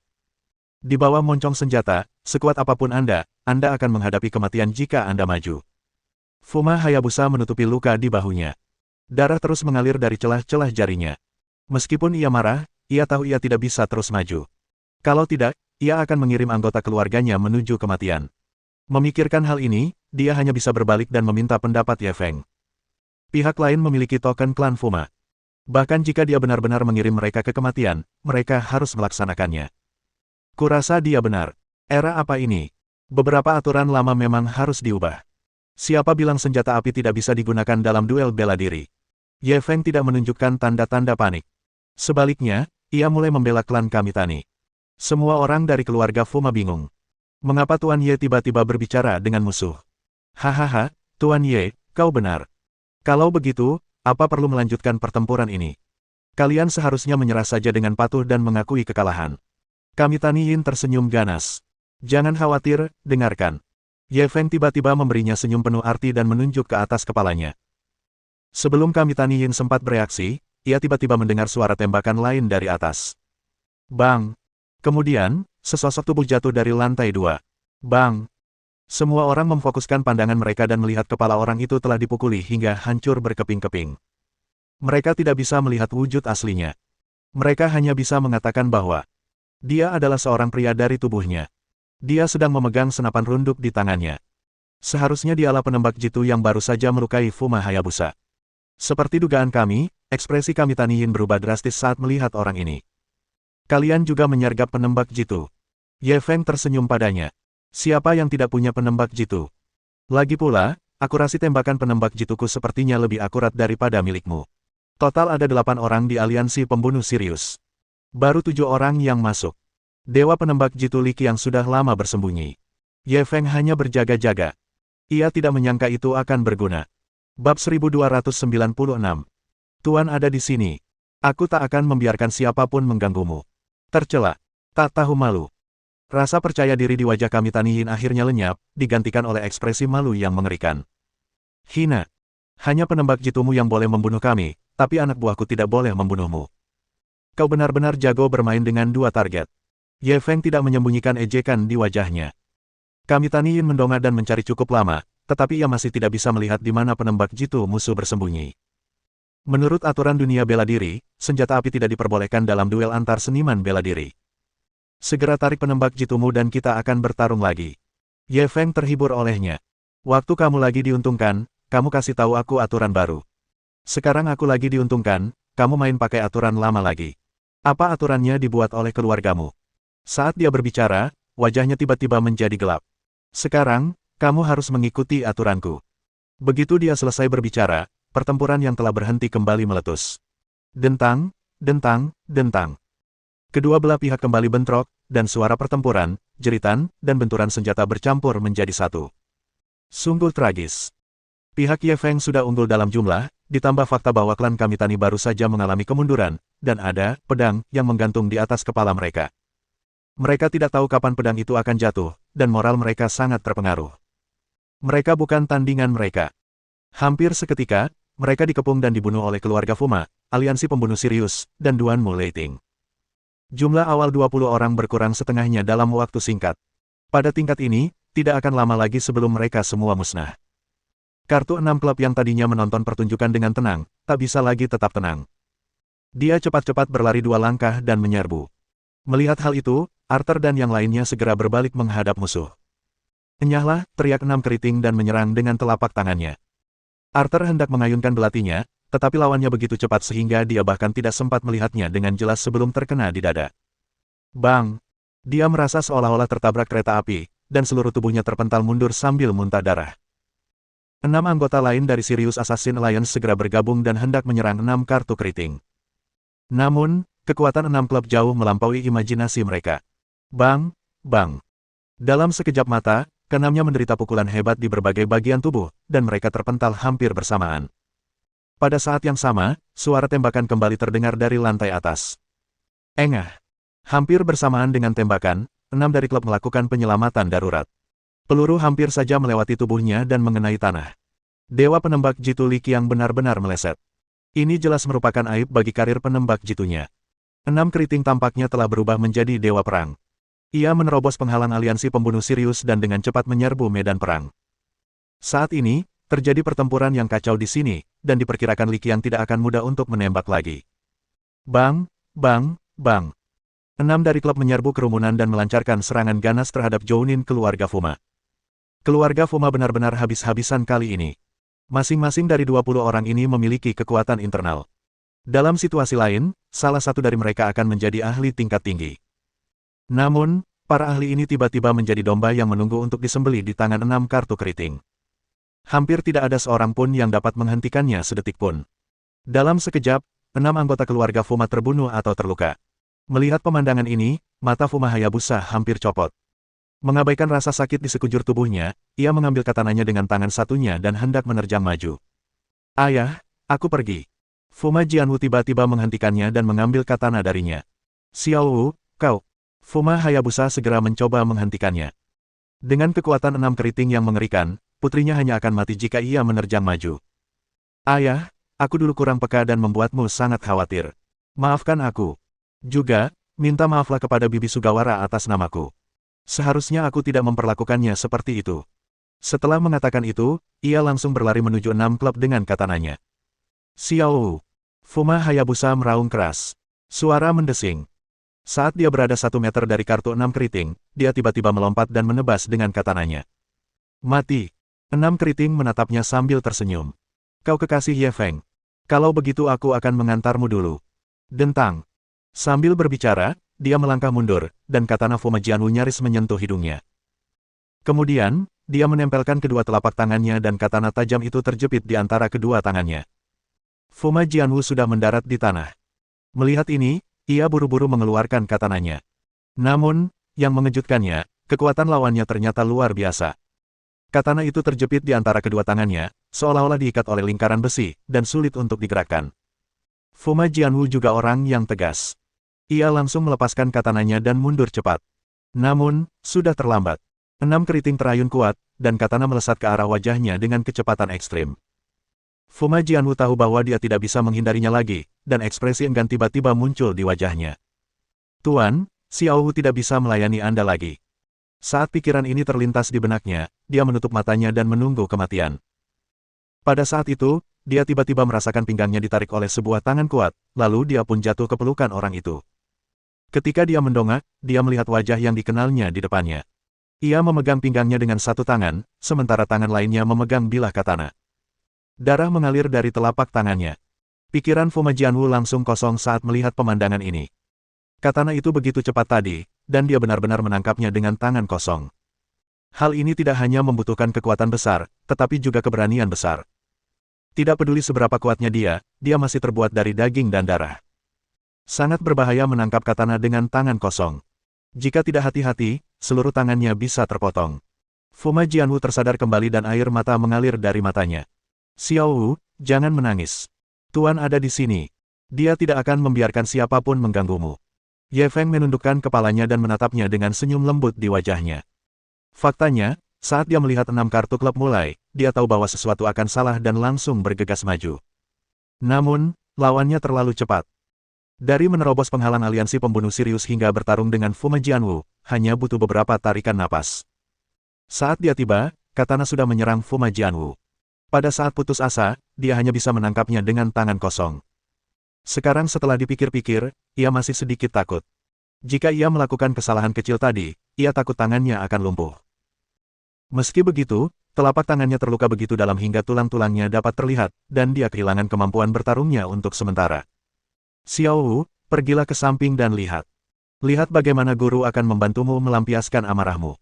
Di bawah moncong senjata, sekuat apapun Anda akan menghadapi kematian jika Anda maju. Fuma Hayabusa menutupi luka di bahunya. Darah terus mengalir dari celah-celah jarinya. Meskipun ia marah, ia tahu ia tidak bisa terus maju. Kalau tidak, ia akan mengirim anggota keluarganya menuju kematian. Memikirkan hal ini, dia hanya bisa berbalik dan meminta pendapat Ye Feng. Pihak lain memiliki token klan Fuma. Bahkan jika dia benar-benar mengirim mereka ke kematian, mereka harus melaksanakannya. Kurasa dia benar. Era apa ini? Beberapa aturan lama memang harus diubah. Siapa bilang senjata api tidak bisa digunakan dalam duel bela diri? Ye Feng tidak menunjukkan tanda-tanda panik. Sebaliknya, ia mulai membela klan Kamitani. Semua orang dari keluarga Fuma bingung. Mengapa Tuan Ye tiba-tiba berbicara dengan musuh? Hahaha, Tuan Ye, kau benar. Kalau begitu, apa perlu melanjutkan pertempuran ini? Kalian seharusnya menyerah saja dengan patuh dan mengakui kekalahan. Kamitani Yin tersenyum ganas. Jangan khawatir, dengarkan. Ye Feng tiba-tiba memberinya senyum penuh arti dan menunjuk ke atas kepalanya. Sebelum Kamitani Yin sempat bereaksi, ia tiba-tiba mendengar suara tembakan lain dari atas. Bang! Kemudian, sesosok tubuh jatuh dari lantai 2. Bang! Semua orang memfokuskan pandangan mereka dan melihat kepala orang itu telah dipukuli hingga hancur berkeping-keping. Mereka tidak bisa melihat wujud aslinya. Mereka hanya bisa mengatakan bahwa dia adalah seorang pria dari tubuhnya. Dia sedang memegang senapan runduk di tangannya. Seharusnya dialah penembak jitu yang baru saja melukai Fuma Hayabusa. Seperti dugaan kami, ekspresi Kamitani Yin berubah drastis saat melihat orang ini. Kalian juga menyergap penembak jitu. Ye Feng tersenyum padanya. Siapa yang tidak punya penembak jitu? Lagi pula, akurasi tembakan penembak jituku sepertinya lebih akurat daripada milikmu. Total ada 8 orang di aliansi pembunuh Sirius. Baru 7 orang yang masuk. Dewa penembak jitu Li Qiang sudah lama bersembunyi. Ye Feng hanya berjaga-jaga. Ia tidak menyangka itu akan berguna. Bab 1296. Tuan ada di sini. Aku tak akan membiarkan siapapun mengganggumu. Tercela. Tak tahu malu. Rasa percaya diri di wajah Kamitani Yin akhirnya lenyap, digantikan oleh ekspresi malu yang mengerikan. Hina. Hanya penembak jitumu yang boleh membunuh kami, tapi anak buahku tidak boleh membunuhmu. Kau benar-benar jago bermain dengan 2 target. Ye Feng tidak menyembunyikan ejekan di wajahnya. Kamitani Yin mendongak dan mencari cukup lama, tetapi ia masih tidak bisa melihat di mana penembak jitu musuh bersembunyi. Menurut aturan dunia bela diri, senjata api tidak diperbolehkan dalam duel antar seniman bela diri. Segera tarik penembak jitumu dan kita akan bertarung lagi. Ye Feng terhibur olehnya. Waktu kamu lagi diuntungkan, kamu kasih tahu aku aturan baru. Sekarang aku lagi diuntungkan, kamu main pakai aturan lama lagi. Apa aturannya dibuat oleh keluargamu? Saat dia berbicara, wajahnya tiba-tiba menjadi gelap. Sekarang, kamu harus mengikuti aturanku. Begitu dia selesai berbicara, pertempuran yang telah berhenti kembali meletus. Dentang, dentang, dentang. Kedua belah pihak kembali bentrok, dan suara pertempuran, jeritan, dan benturan senjata bercampur menjadi satu. Sungguh tragis. Pihak Ye Feng sudah unggul dalam jumlah, ditambah fakta bahwa klan Kamitani baru saja mengalami kemunduran, dan ada pedang yang menggantung di atas kepala mereka. Mereka tidak tahu kapan pedang itu akan jatuh, dan moral mereka sangat terpengaruh. Mereka bukan tandingan mereka. Hampir seketika, mereka dikepung dan dibunuh oleh keluarga Fuma, aliansi pembunuh Sirius, dan Duan Mu Leiting. Jumlah awal 20 orang berkurang setengahnya dalam waktu singkat. Pada tingkat ini, tidak akan lama lagi sebelum mereka semua musnah. Kartu 6 klub yang tadinya menonton pertunjukan dengan tenang, tak bisa lagi tetap tenang. Dia cepat-cepat berlari 2 langkah dan menyerbu. Melihat hal itu, Arthur dan yang lainnya segera berbalik menghadap musuh. Enyahlah, teriak 6 keriting dan menyerang dengan telapak tangannya. Arthur hendak mengayunkan belatinya, tetapi lawannya begitu cepat sehingga dia bahkan tidak sempat melihatnya dengan jelas sebelum terkena di dada. Bang! Dia merasa seolah-olah tertabrak kereta api, dan seluruh tubuhnya terpental mundur sambil muntah darah. 6 anggota lain dari Sirius Assassin Alliance segera bergabung dan hendak menyerang 6 kartu keriting. Namun, kekuatan 6 klub jauh melampaui imajinasi mereka. Bang! Bang! Dalam sekejap mata, keenamnya menderita pukulan hebat di berbagai bagian tubuh, dan mereka terpental hampir bersamaan. Pada saat yang sama, suara tembakan kembali terdengar dari lantai atas. Engah! Hampir bersamaan dengan tembakan, 6 dari klub melakukan penyelamatan darurat. Peluru hampir saja melewati tubuhnya dan mengenai tanah. Dewa penembak jitu Li Qiang benar-benar meleset. Ini jelas merupakan aib bagi karir penembak jitunya. 6 keriting tampaknya telah berubah menjadi dewa perang. Ia menerobos penghalang aliansi pembunuh Sirius dan dengan cepat menyerbu medan perang. Saat ini, terjadi pertempuran yang kacau di sini, dan diperkirakan Li Qiang tidak akan mudah untuk menembak lagi. Bang, bang, bang. 6 dari klub menyerbu kerumunan dan melancarkan serangan ganas terhadap Jounin keluarga Fuma. Keluarga Fuma benar-benar habis-habisan kali ini. Masing-masing dari 20 orang ini memiliki kekuatan internal. Dalam situasi lain, salah satu dari mereka akan menjadi ahli tingkat tinggi. Namun, para ahli ini tiba-tiba menjadi domba yang menunggu untuk disembelih di tangan 6 kartu keriting. Hampir tidak ada seorang pun yang dapat menghentikannya sedetik pun. Dalam sekejap, 6 anggota keluarga Fuma terbunuh atau terluka. Melihat pemandangan ini, mata Fuma Hayabusa hampir copot. Mengabaikan rasa sakit di sekujur tubuhnya, ia mengambil katananya dengan tangan satunya dan hendak menerjang maju. Ayah, aku pergi. Fuma Jianwu tiba-tiba menghentikannya dan mengambil katana darinya. Xiao Wu, kau. Fuma Hayabusa segera mencoba menghentikannya. Dengan kekuatan 6 keriting yang mengerikan, putrinya hanya akan mati jika ia menerjang maju. Ayah, aku dulu kurang peka dan membuatmu sangat khawatir. Maafkan aku. Juga, minta maaflah kepada Bibi Sugawara atas namaku. Seharusnya aku tidak memperlakukannya seperti itu. Setelah mengatakan itu, ia langsung berlari menuju 6 klub dengan katananya. Xiao Wu. Fuma Hayabusa meraung keras. Suara mendesing. Saat dia berada 1 meter dari kartu 6 keriting, dia tiba-tiba melompat dan menebas dengan katananya. Mati. 6 keriting menatapnya sambil tersenyum. Kau kekasih Ye Feng. Kalau begitu aku akan mengantarmu dulu. Dentang. Sambil berbicara, dia melangkah mundur, dan katana Fuma Jianwu nyaris menyentuh hidungnya. Kemudian, dia menempelkan kedua telapak tangannya dan katana tajam itu terjepit di antara kedua tangannya. Fuma Jianwu sudah mendarat di tanah. Melihat ini, ia buru-buru mengeluarkan katananya. Namun, yang mengejutkannya, kekuatan lawannya ternyata luar biasa. Katana itu terjepit di antara kedua tangannya, seolah-olah diikat oleh lingkaran besi, dan sulit untuk digerakkan. Fuma Jianwu juga orang yang tegas. Ia langsung melepaskan katananya dan mundur cepat. Namun, sudah terlambat. 6 keriting terayun kuat, dan katana melesat ke arah wajahnya dengan kecepatan ekstrim. Fuma Jianwu tahu bahwa dia tidak bisa menghindarinya lagi, dan ekspresi enggan tiba-tiba muncul di wajahnya. Tuan, Xiao Wu tidak bisa melayani Anda lagi. Saat pikiran ini terlintas di benaknya, dia menutup matanya dan menunggu kematian. Pada saat itu, dia tiba-tiba merasakan pinggangnya ditarik oleh sebuah tangan kuat, lalu dia pun jatuh ke pelukan orang itu. Ketika dia mendongak, dia melihat wajah yang dikenalnya di depannya. Ia memegang pinggangnya dengan satu tangan, sementara tangan lainnya memegang bilah katana. Darah mengalir dari telapak tangannya. Pikiran Fuma Jianwu langsung kosong saat melihat pemandangan ini. Katana itu begitu cepat tadi, dan dia benar-benar menangkapnya dengan tangan kosong. Hal ini tidak hanya membutuhkan kekuatan besar, tetapi juga keberanian besar. Tidak peduli seberapa kuatnya dia masih terbuat dari daging dan darah. Sangat berbahaya menangkap katana dengan tangan kosong. Jika tidak hati-hati, seluruh tangannya bisa terpotong. Fuma Jianwu tersadar kembali dan air mata mengalir dari matanya. Xiao Wu, jangan menangis. Tuan ada di sini. Dia tidak akan membiarkan siapapun mengganggumu. Ye Feng menundukkan kepalanya dan menatapnya dengan senyum lembut di wajahnya. Faktanya, saat dia melihat 6 kartu klub mulai, dia tahu bahwa sesuatu akan salah dan langsung bergegas maju. Namun, lawannya terlalu cepat. Dari menerobos penghalang aliansi pembunuh Sirius hingga bertarung dengan Fuma Jianwu, hanya butuh beberapa tarikan napas. Saat dia tiba, katana sudah menyerang Fuma Jianwu. Pada saat putus asa, dia hanya bisa menangkapnya dengan tangan kosong. Sekarang setelah dipikir-pikir, ia masih sedikit takut. Jika ia melakukan kesalahan kecil tadi, ia takut tangannya akan lumpuh. Meski begitu, telapak tangannya terluka begitu dalam hingga tulang-tulangnya dapat terlihat, dan dia kehilangan kemampuan bertarungnya untuk sementara. Xiao Wu, pergilah ke samping dan lihat. Lihat bagaimana guru akan membantumu melampiaskan amarahmu.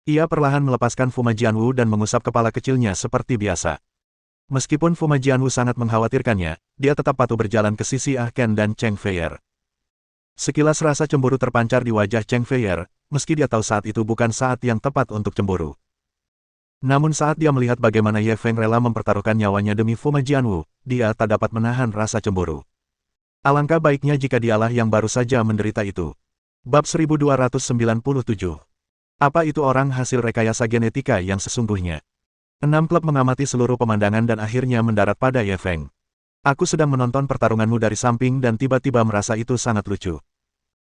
Ia perlahan melepaskan Fuma Jianwu dan mengusap kepala kecilnya seperti biasa. Meskipun Fuma Jianwu sangat mengkhawatirkannya, dia tetap patuh berjalan ke sisi Ah Ken dan Cheng Feier. Sekilas rasa cemburu terpancar di wajah Cheng Feier, meski dia tahu saat itu bukan saat yang tepat untuk cemburu. Namun saat dia melihat bagaimana Ye Feng rela mempertaruhkan nyawanya demi Fuma Jianwu, dia tak dapat menahan rasa cemburu. Alangkah baiknya jika dialah yang baru saja menderita itu. Bab 1297. Apa itu orang hasil rekayasa genetika yang sesungguhnya? 6 klub mengamati seluruh pemandangan dan akhirnya mendarat pada Ye Feng. Aku sedang menonton pertarunganmu dari samping dan tiba-tiba merasa itu sangat lucu.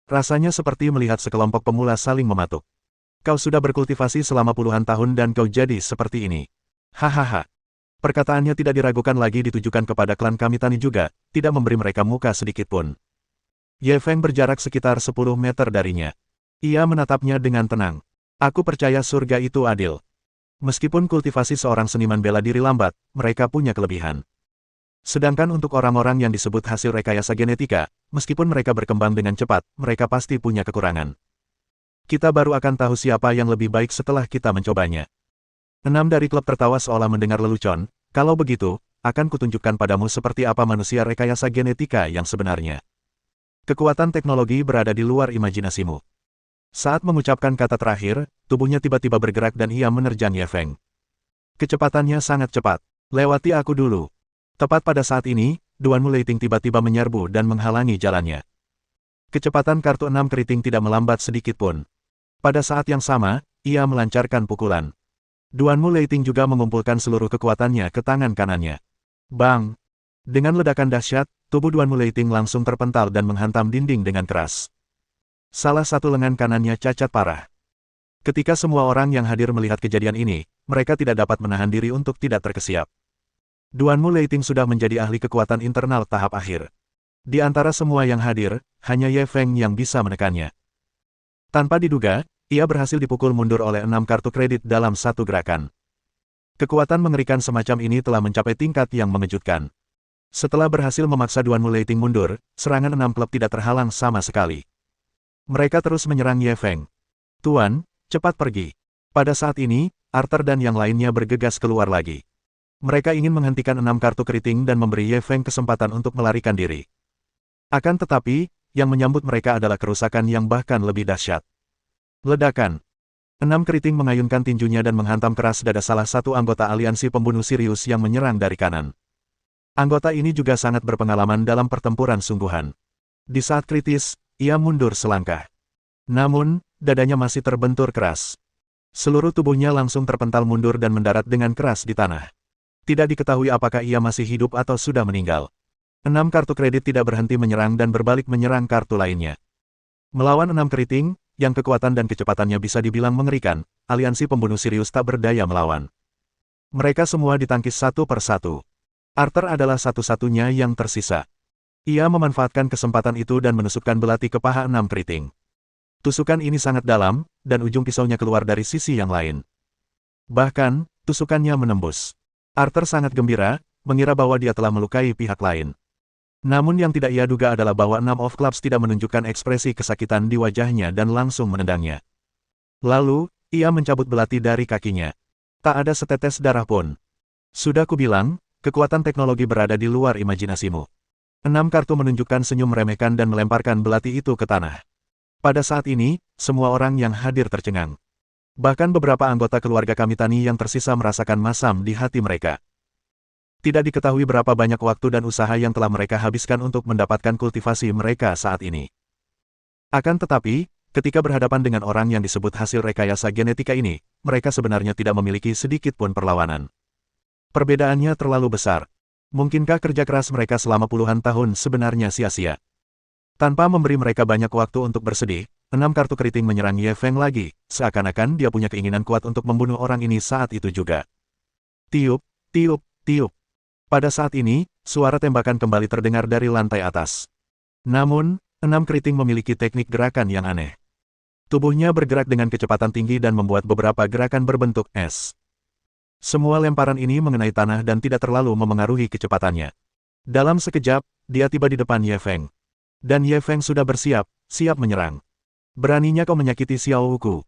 Rasanya seperti melihat sekelompok pemula saling mematuk. Kau sudah berkultivasi selama puluhan tahun dan kau jadi seperti ini. Hahaha. Perkataannya tidak diragukan lagi ditujukan kepada klan Kamitani juga, tidak memberi mereka muka sedikit pun. Ye Feng berjarak sekitar 10 meter darinya. Ia menatapnya dengan tenang. Aku percaya surga itu adil. Meskipun kultivasi seorang seniman bela diri lambat, mereka punya kelebihan. Sedangkan untuk orang-orang yang disebut hasil rekayasa genetika, meskipun mereka berkembang dengan cepat, mereka pasti punya kekurangan. Kita baru akan tahu siapa yang lebih baik setelah kita mencobanya. 6 dari klub tertawa seolah mendengar lelucon. Kalau begitu, akan kutunjukkan padamu seperti apa manusia rekayasa genetika yang sebenarnya. Kekuatan teknologi berada di luar imajinasimu. Saat mengucapkan kata terakhir, tubuhnya tiba-tiba bergerak dan ia menerjang Ye Feng. Kecepatannya sangat cepat. Lewati aku dulu. Tepat pada saat ini, Duan Muleiting tiba-tiba menyerbu dan menghalangi jalannya. Kecepatan kartu 6 keriting tidak melambat sedikit pun. Pada saat yang sama, ia melancarkan pukulan. Duan Muleiting juga mengumpulkan seluruh kekuatannya ke tangan kanannya. Bang! Dengan ledakan dahsyat, tubuh Duan Muleiting langsung terpental dan menghantam dinding dengan keras. Salah satu lengan kanannya cacat parah. Ketika semua orang yang hadir melihat kejadian ini, mereka tidak dapat menahan diri untuk tidak terkesiap. Duan Muleiting sudah menjadi ahli kekuatan internal tahap akhir. Di antara semua yang hadir, hanya Ye Feng yang bisa menekannya. Tanpa diduga, ia berhasil dipukul mundur oleh 6 kartu kredit dalam satu gerakan. Kekuatan mengerikan semacam ini telah mencapai tingkat yang mengejutkan. Setelah berhasil memaksa Duan Muleiting mundur, serangan 6 klub tidak terhalang sama sekali. Mereka terus menyerang Ye Feng. Tuan, cepat pergi. Pada saat ini, Arthur dan yang lainnya bergegas keluar lagi. Mereka ingin menghentikan 6 kartu keriting dan memberi Ye Feng kesempatan untuk melarikan diri. Akan tetapi, yang menyambut mereka adalah kerusakan yang bahkan lebih dahsyat. Ledakan. 6 keriting mengayunkan tinjunya dan menghantam keras dada salah satu anggota aliansi pembunuh Sirius yang menyerang dari kanan. Anggota ini juga sangat berpengalaman dalam pertempuran sungguhan. Di saat kritis, ia mundur selangkah. Namun, dadanya masih terbentur keras. Seluruh tubuhnya langsung terpental mundur dan mendarat dengan keras di tanah. Tidak diketahui apakah ia masih hidup atau sudah meninggal. 6 kartu kredit tidak berhenti menyerang dan berbalik menyerang kartu lainnya. Melawan 6 keriting, yang kekuatan dan kecepatannya bisa dibilang mengerikan, aliansi pembunuh Sirius tak berdaya melawan. Mereka semua ditangkis satu persatu. Arthur adalah satu-satunya yang tersisa. Ia memanfaatkan kesempatan itu dan menusukkan belati ke paha 6 keriting. Tusukan ini sangat dalam, dan ujung pisaunya keluar dari sisi yang lain. Bahkan, tusukannya menembus. Arthur sangat gembira, mengira bahwa dia telah melukai pihak lain. Namun yang tidak ia duga adalah bahwa 6 of Clubs tidak menunjukkan ekspresi kesakitan di wajahnya dan langsung menendangnya. Lalu, ia mencabut belati dari kakinya. Tak ada setetes darah pun. Sudah kubilang, kekuatan teknologi berada di luar imajinasimu. 6 kartu menunjukkan senyum meremehkan dan melemparkan belati itu ke tanah. Pada saat ini, semua orang yang hadir tercengang. Bahkan beberapa anggota keluarga Kamitani yang tersisa merasakan masam di hati mereka. Tidak diketahui berapa banyak waktu dan usaha yang telah mereka habiskan untuk mendapatkan kultivasi mereka saat ini. Akan tetapi, ketika berhadapan dengan orang yang disebut hasil rekayasa genetika ini, mereka sebenarnya tidak memiliki sedikit pun perlawanan. Perbedaannya terlalu besar. Mungkinkah kerja keras mereka selama puluhan tahun sebenarnya sia-sia? Tanpa memberi mereka banyak waktu untuk bersedih, 6 kartu keriting menyerang Ye Feng lagi, seakan-akan dia punya keinginan kuat untuk membunuh orang ini saat itu juga. Tiup, tiup, tiup. Pada saat ini, suara tembakan kembali terdengar dari lantai atas. Namun, 6 keriting memiliki teknik gerakan yang aneh. Tubuhnya bergerak dengan kecepatan tinggi dan membuat beberapa gerakan berbentuk es. Semua lemparan ini mengenai tanah dan tidak terlalu memengaruhi kecepatannya. Dalam sekejap, dia tiba di depan Ye Feng. Dan Ye Feng sudah bersiap, siap menyerang. Beraninya kau menyakiti Xiao Wuku.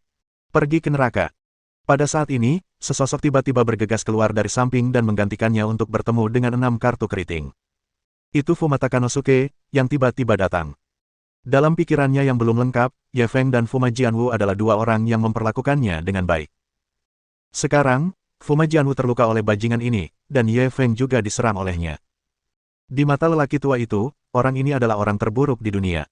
Pergi ke neraka. Pada saat ini, sesosok tiba-tiba bergegas keluar dari samping dan menggantikannya untuk bertemu dengan 6 kartu keriting. Itu Fumata Kanosuke, yang tiba-tiba datang. Dalam pikirannya yang belum lengkap, Ye Feng dan Fuma Jianwu adalah dua orang yang memperlakukannya dengan baik. Sekarang, Fuma Jianwu terluka oleh bajingan ini, dan Ye Feng juga diserang olehnya. Di mata lelaki tua itu, orang ini adalah orang terburuk di dunia.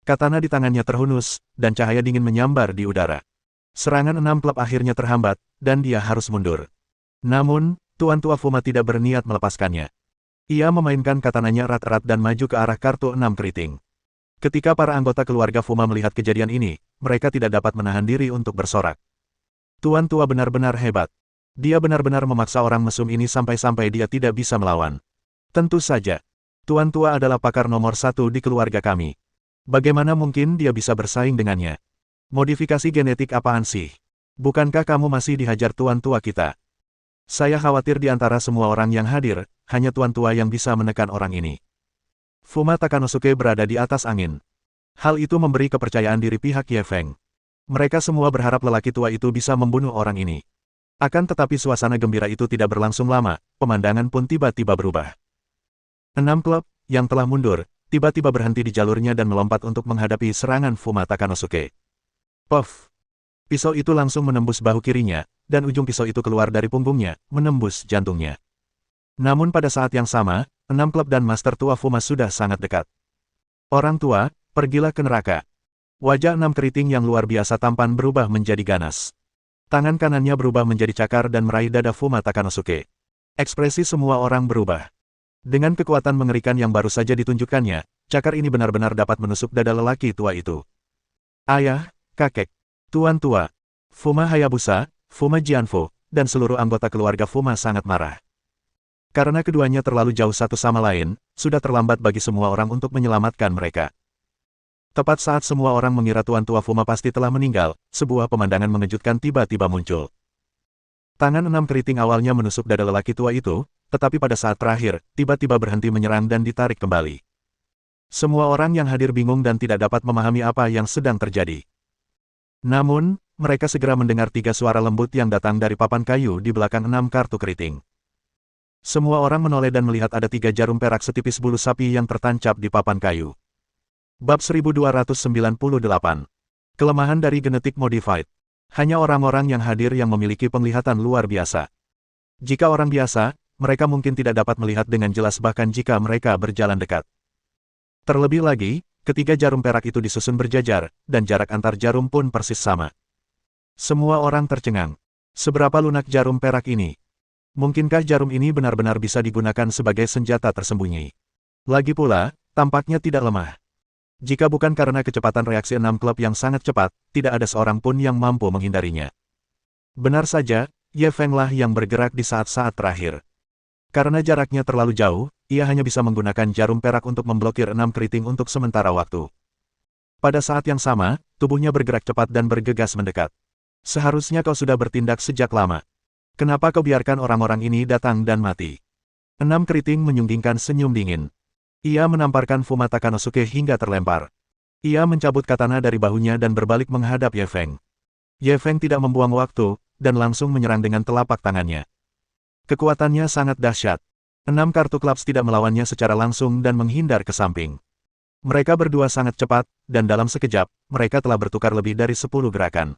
Katana di tangannya terhunus, dan cahaya dingin menyambar di udara. Serangan 6 klub akhirnya terhambat, dan dia harus mundur. Namun, Tuan Tua Fuma tidak berniat melepaskannya. Ia memainkan katananya erat-erat dan maju ke arah kartu 6 keriting. Ketika para anggota keluarga Fuma melihat kejadian ini, mereka tidak dapat menahan diri untuk bersorak. Tuan Tua benar-benar hebat. Dia benar-benar memaksa orang mesum ini sampai-sampai dia tidak bisa melawan. Tentu saja, Tuan Tua adalah pakar nomor 1 di keluarga kami. Bagaimana mungkin dia bisa bersaing dengannya? Modifikasi genetik apaan sih? Bukankah kamu masih dihajar Tuan Tua kita? Saya khawatir di antara semua orang yang hadir, hanya Tuan Tua yang bisa menekan orang ini. Fuma Takanosuke berada di atas angin. Hal itu memberi kepercayaan diri pihak Ye Feng. Mereka semua berharap lelaki tua itu bisa membunuh orang ini. Akan tetapi suasana gembira itu tidak berlangsung lama, pemandangan pun tiba-tiba berubah. 6 klub, yang telah mundur, tiba-tiba berhenti di jalurnya dan melompat untuk menghadapi serangan Fuma Takanosuke. Puff! Pisau itu langsung menembus bahu kirinya, dan ujung pisau itu keluar dari punggungnya, menembus jantungnya. Namun pada saat yang sama, 6 klub dan Master Tua Fuma sudah sangat dekat. Orang tua, pergilah ke neraka. Wajah 6 keriting yang luar biasa tampan berubah menjadi ganas. Tangan kanannya berubah menjadi cakar dan meraih dada Fuma Takanosuke. Ekspresi semua orang berubah. Dengan kekuatan mengerikan yang baru saja ditunjukkannya, cakar ini benar-benar dapat menusuk dada lelaki tua itu. Ayah, kakek, Tuan Tua, Fuma Hayabusa, Fuma Jianfo, dan seluruh anggota keluarga Fuma sangat marah. Karena keduanya terlalu jauh satu sama lain, sudah terlambat bagi semua orang untuk menyelamatkan mereka. Tepat saat semua orang mengira Tuan Tua Fuma pasti telah meninggal, sebuah pemandangan mengejutkan tiba-tiba muncul. Tangan 6 keriting awalnya menusuk dada lelaki tua itu, tetapi pada saat terakhir, tiba-tiba berhenti menyerang dan ditarik kembali. Semua orang yang hadir bingung dan tidak dapat memahami apa yang sedang terjadi. Namun, mereka segera mendengar 3 suara lembut yang datang dari papan kayu di belakang 6 kartu keriting. Semua orang menoleh dan melihat ada 3 jarum perak setipis bulu sapi yang tertancap di papan kayu. Bab 1298. Kelemahan dari genetik modified. Hanya orang-orang yang hadir yang memiliki penglihatan luar biasa. Jika orang biasa, mereka mungkin tidak dapat melihat dengan jelas bahkan jika mereka berjalan dekat. Terlebih lagi, ketiga jarum perak itu disusun berjajar, dan jarak antar jarum pun persis sama. Semua orang tercengang. Seberapa lunak jarum perak ini? Mungkinkah jarum ini benar-benar bisa digunakan sebagai senjata tersembunyi? Lagi pula, tampaknya tidak lemah. Jika bukan karena kecepatan reaksi 6 klub yang sangat cepat, tidak ada seorang pun yang mampu menghindarinya. Benar saja, Ye Feng lah yang bergerak di saat-saat terakhir. Karena jaraknya terlalu jauh, ia hanya bisa menggunakan jarum perak untuk memblokir 6 keriting untuk sementara waktu. Pada saat yang sama, tubuhnya bergerak cepat dan bergegas mendekat. Seharusnya kau sudah bertindak sejak lama. Kenapa kau biarkan orang-orang ini datang dan mati? 6 keriting menyunggingkan senyum dingin. Ia menamparkan Fuma Takanosuke hingga terlempar. Ia mencabut katana dari bahunya dan berbalik menghadap Ye Feng. Ye Feng tidak membuang waktu, dan langsung menyerang dengan telapak tangannya. Kekuatannya sangat dahsyat. 6 kartu clubs tidak melawannya secara langsung dan menghindar ke samping. Mereka berdua sangat cepat, dan dalam sekejap, mereka telah bertukar lebih dari 10 gerakan.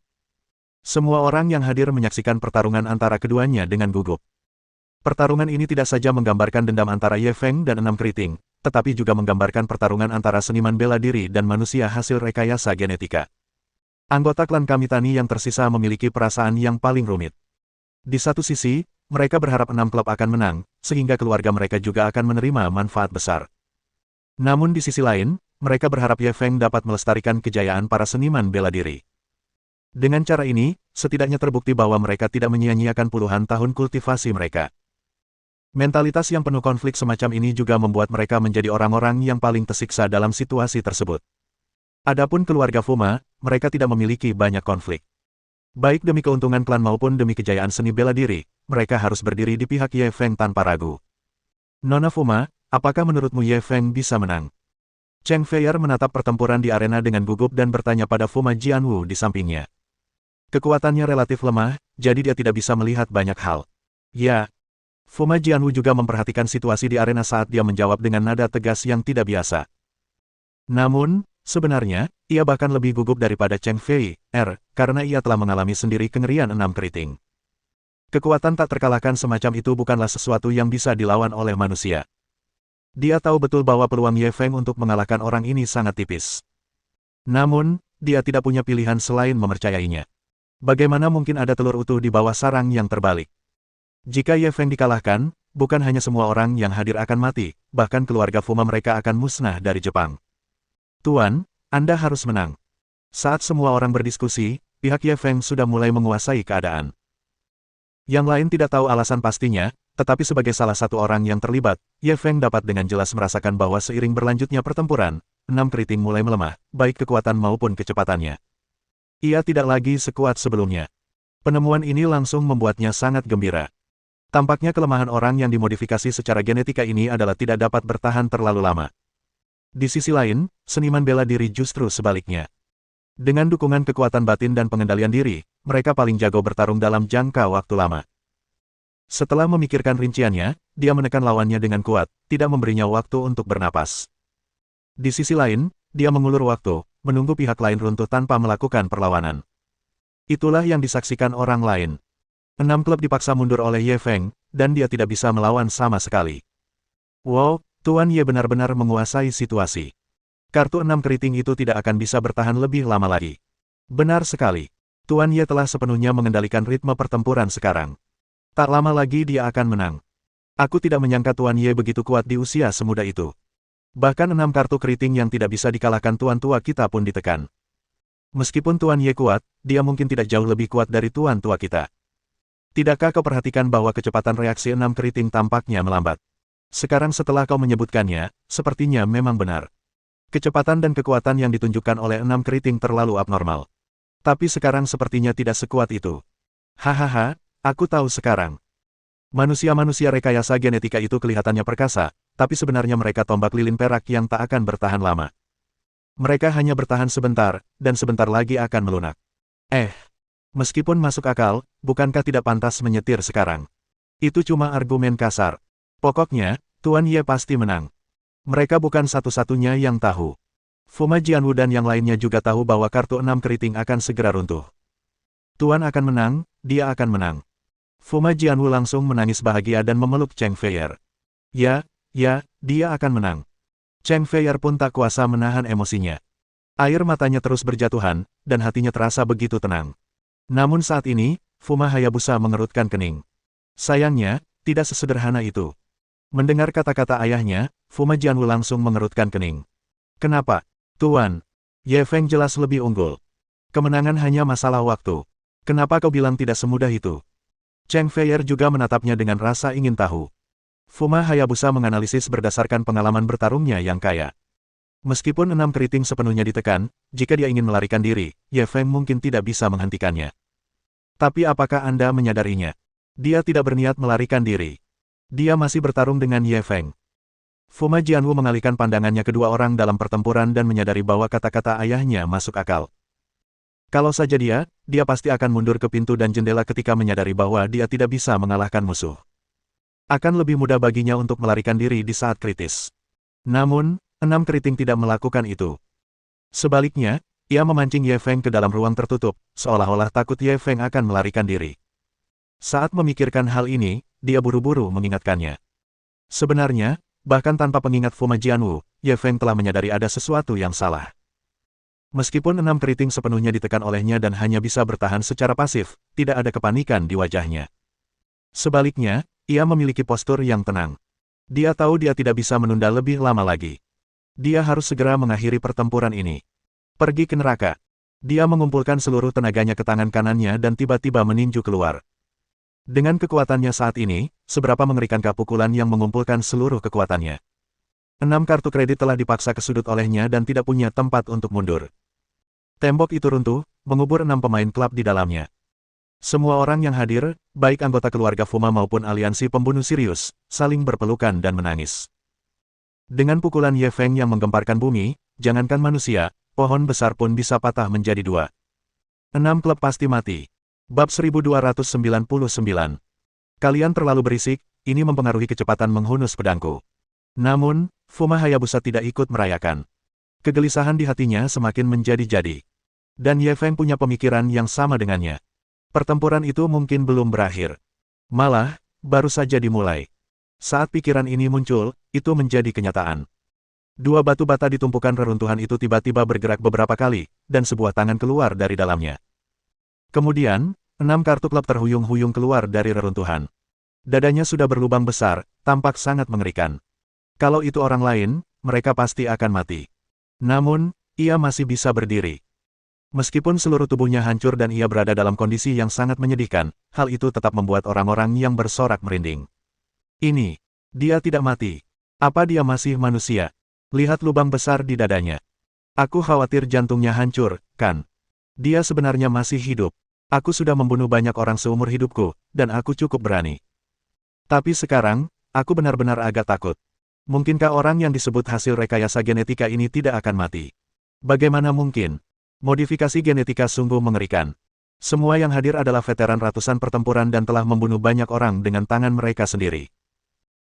Semua orang yang hadir menyaksikan pertarungan antara keduanya dengan gugup. Pertarungan ini tidak saja menggambarkan dendam antara Ye Feng dan 6 keriting, tetapi juga menggambarkan pertarungan antara seniman bela diri dan manusia hasil rekayasa genetika. Anggota klan Kamitani yang tersisa memiliki perasaan yang paling rumit. Di satu sisi, mereka berharap 6 klub akan menang, sehingga keluarga mereka juga akan menerima manfaat besar. Namun di sisi lain, mereka berharap Ye Feng dapat melestarikan kejayaan para seniman bela diri. Dengan cara ini, setidaknya terbukti bahwa mereka tidak menyia-nyiakan puluhan tahun kultivasi mereka. Mentalitas yang penuh konflik semacam ini juga membuat mereka menjadi orang-orang yang paling tersiksa dalam situasi tersebut. Adapun keluarga Fuma, mereka tidak memiliki banyak konflik. Baik demi keuntungan klan maupun demi kejayaan seni bela diri, mereka harus berdiri di pihak Ye Feng tanpa ragu. Nona Fuma, apakah menurutmu Ye Feng bisa menang? Cheng Feier menatap pertempuran di arena dengan gugup dan bertanya pada Fuma Jianwu di sampingnya. Kekuatannya relatif lemah, jadi dia tidak bisa melihat banyak hal. Ya. Fuma Jianwu juga memperhatikan situasi di arena saat dia menjawab dengan nada tegas yang tidak biasa. Namun, sebenarnya, ia bahkan lebih gugup daripada Cheng Feier, karena ia telah mengalami sendiri kengerian 6 keriting. Kekuatan tak terkalahkan semacam itu bukanlah sesuatu yang bisa dilawan oleh manusia. Dia tahu betul bahwa peluang Ye Feng untuk mengalahkan orang ini sangat tipis. Namun, dia tidak punya pilihan selain mempercayainya. Bagaimana mungkin ada telur utuh di bawah sarang yang terbalik? Jika Ye Feng dikalahkan, bukan hanya semua orang yang hadir akan mati, bahkan keluarga Fuma mereka akan musnah dari Jepang. Tuan, Anda harus menang. Saat semua orang berdiskusi, pihak Ye Feng sudah mulai menguasai keadaan. Yang lain tidak tahu alasan pastinya, tetapi sebagai salah satu orang yang terlibat, Ye Feng dapat dengan jelas merasakan bahwa seiring berlanjutnya pertempuran, 6 keriting mulai melemah, baik kekuatan maupun kecepatannya. Ia tidak lagi sekuat sebelumnya. Penemuan ini langsung membuatnya sangat gembira. Tampaknya kelemahan orang yang dimodifikasi secara genetika ini adalah tidak dapat bertahan terlalu lama. Di sisi lain, seniman bela diri justru sebaliknya. Dengan dukungan kekuatan batin dan pengendalian diri, mereka paling jago bertarung dalam jangka waktu lama. Setelah memikirkan rinciannya, dia menekan lawannya dengan kuat, tidak memberinya waktu untuk bernapas. Di sisi lain, dia mengulur waktu, menunggu pihak lain runtuh tanpa melakukan perlawanan. Itulah yang disaksikan orang lain. 6 klub dipaksa mundur oleh Ye Feng, dan dia tidak bisa melawan sama sekali. Wow, Tuan Ye benar-benar menguasai situasi. Kartu 6 keriting itu tidak akan bisa bertahan lebih lama lagi. Benar sekali. Tuan Ye telah sepenuhnya mengendalikan ritme pertempuran sekarang. Tak lama lagi dia akan menang. Aku tidak menyangka Tuan Ye begitu kuat di usia semuda itu. Bahkan 6 kartu keriting yang tidak bisa dikalahkan tuan tua kita pun ditekan. Meskipun Tuan Ye kuat, dia mungkin tidak jauh lebih kuat dari tuan tua kita. Tidakkah kau perhatikan bahwa kecepatan reaksi 6 keriting tampaknya melambat? Sekarang setelah kau menyebutkannya, sepertinya memang benar. Kecepatan dan kekuatan yang ditunjukkan oleh 6 keriting terlalu abnormal. Tapi sekarang sepertinya tidak sekuat itu. Hahaha, aku tahu sekarang. Manusia-manusia rekayasa genetika itu kelihatannya perkasa, tapi sebenarnya mereka tombak lilin perak yang tak akan bertahan lama. Mereka hanya bertahan sebentar, dan sebentar lagi akan melunak. Meskipun masuk akal, bukankah tidak pantas menyetir sekarang? Itu cuma argumen kasar. Pokoknya, Tuan Ye pasti menang. Mereka bukan satu-satunya yang tahu. Fuma Jianwu dan yang lainnya juga tahu bahwa kartu 6 keriting akan segera runtuh. Tuan akan menang, dia akan menang. Fuma Jianwu langsung menangis bahagia dan memeluk Cheng Feier. Ya, dia akan menang. Cheng Feier pun tak kuasa menahan emosinya. Air matanya terus berjatuhan, dan hatinya terasa begitu tenang. Namun saat ini, Fuma Hayabusa mengerutkan kening. Sayangnya, tidak sesederhana itu. Mendengar kata-kata ayahnya, Fuma Jianwu langsung mengerutkan kening. Kenapa? Tuan, Ye Feng jelas lebih unggul. Kemenangan hanya masalah waktu. Kenapa kau bilang tidak semudah itu? Cheng Feier juga menatapnya dengan rasa ingin tahu. Fuma Hayabusa menganalisis berdasarkan pengalaman bertarungnya yang kaya. Meskipun 6 keriting sepenuhnya ditekan, jika dia ingin melarikan diri, Ye Feng mungkin tidak bisa menghentikannya. Tapi apakah Anda menyadarinya? Dia tidak berniat melarikan diri. Dia masih bertarung dengan Ye Feng. Fuma Jianwu mengalihkan pandangannya kedua orang dalam pertempuran dan menyadari bahwa kata-kata ayahnya masuk akal. Kalau saja dia pasti akan mundur ke pintu dan jendela ketika menyadari bahwa dia tidak bisa mengalahkan musuh. Akan lebih mudah baginya untuk melarikan diri di saat kritis. Namun, 6 keriting tidak melakukan itu. Sebaliknya, ia memancing Ye Feng ke dalam ruang tertutup, seolah-olah takut Ye Feng akan melarikan diri. Saat memikirkan hal ini, dia buru-buru mengingatkannya. Sebenarnya, bahkan tanpa pengingat Fuma Jianwu, Ye Feng telah menyadari ada sesuatu yang salah. Meskipun 6 keriting sepenuhnya ditekan olehnya dan hanya bisa bertahan secara pasif, tidak ada kepanikan di wajahnya. Sebaliknya, ia memiliki postur yang tenang. Dia tahu dia tidak bisa menunda lebih lama lagi. Dia harus segera mengakhiri pertempuran ini. Pergi ke neraka. Dia mengumpulkan seluruh tenaganya ke tangan kanannya dan tiba-tiba meninju keluar. Dengan kekuatannya saat ini, seberapa mengerikankah pukulan yang mengumpulkan seluruh kekuatannya. 6 kartu kredit telah dipaksa ke sudut olehnya dan tidak punya tempat untuk mundur. Tembok itu runtuh, mengubur 6 pemain klub di dalamnya. Semua orang yang hadir, baik anggota keluarga Fuma maupun aliansi pembunuh Sirius, saling berpelukan dan menangis. Dengan pukulan Ye Feng yang menggemparkan bumi, jangankan manusia, pohon besar pun bisa patah menjadi 2. 6 klub pasti mati. Bab 1299. Kalian terlalu berisik, ini mempengaruhi kecepatan menghunus pedangku. Namun, Fuma Hayabusa tidak ikut merayakan. Kegelisahan di hatinya semakin menjadi-jadi. Dan Ye Feng punya pemikiran yang sama dengannya. Pertempuran itu mungkin belum berakhir. Malah, baru saja dimulai. Saat pikiran ini muncul, itu menjadi kenyataan. Dua batu bata di tumpukan reruntuhan itu tiba-tiba bergerak beberapa kali, dan sebuah tangan keluar dari dalamnya. Kemudian, 6 kartu klub terhuyung-huyung keluar dari reruntuhan. Dadanya sudah berlubang besar, tampak sangat mengerikan. Kalau itu orang lain, mereka pasti akan mati. Namun, ia masih bisa berdiri. Meskipun seluruh tubuhnya hancur dan ia berada dalam kondisi yang sangat menyedihkan, hal itu tetap membuat orang-orang yang bersorak merinding. Ini, dia tidak mati. Apa dia masih manusia? Lihat lubang besar di dadanya. Aku khawatir jantungnya hancur, kan? Dia sebenarnya masih hidup. Aku sudah membunuh banyak orang seumur hidupku, dan aku cukup berani. Tapi sekarang, aku benar-benar agak takut. Mungkinkah orang yang disebut hasil rekayasa genetika ini tidak akan mati? Bagaimana mungkin? Modifikasi genetika sungguh mengerikan. Semua yang hadir adalah veteran ratusan pertempuran dan telah membunuh banyak orang dengan tangan mereka sendiri.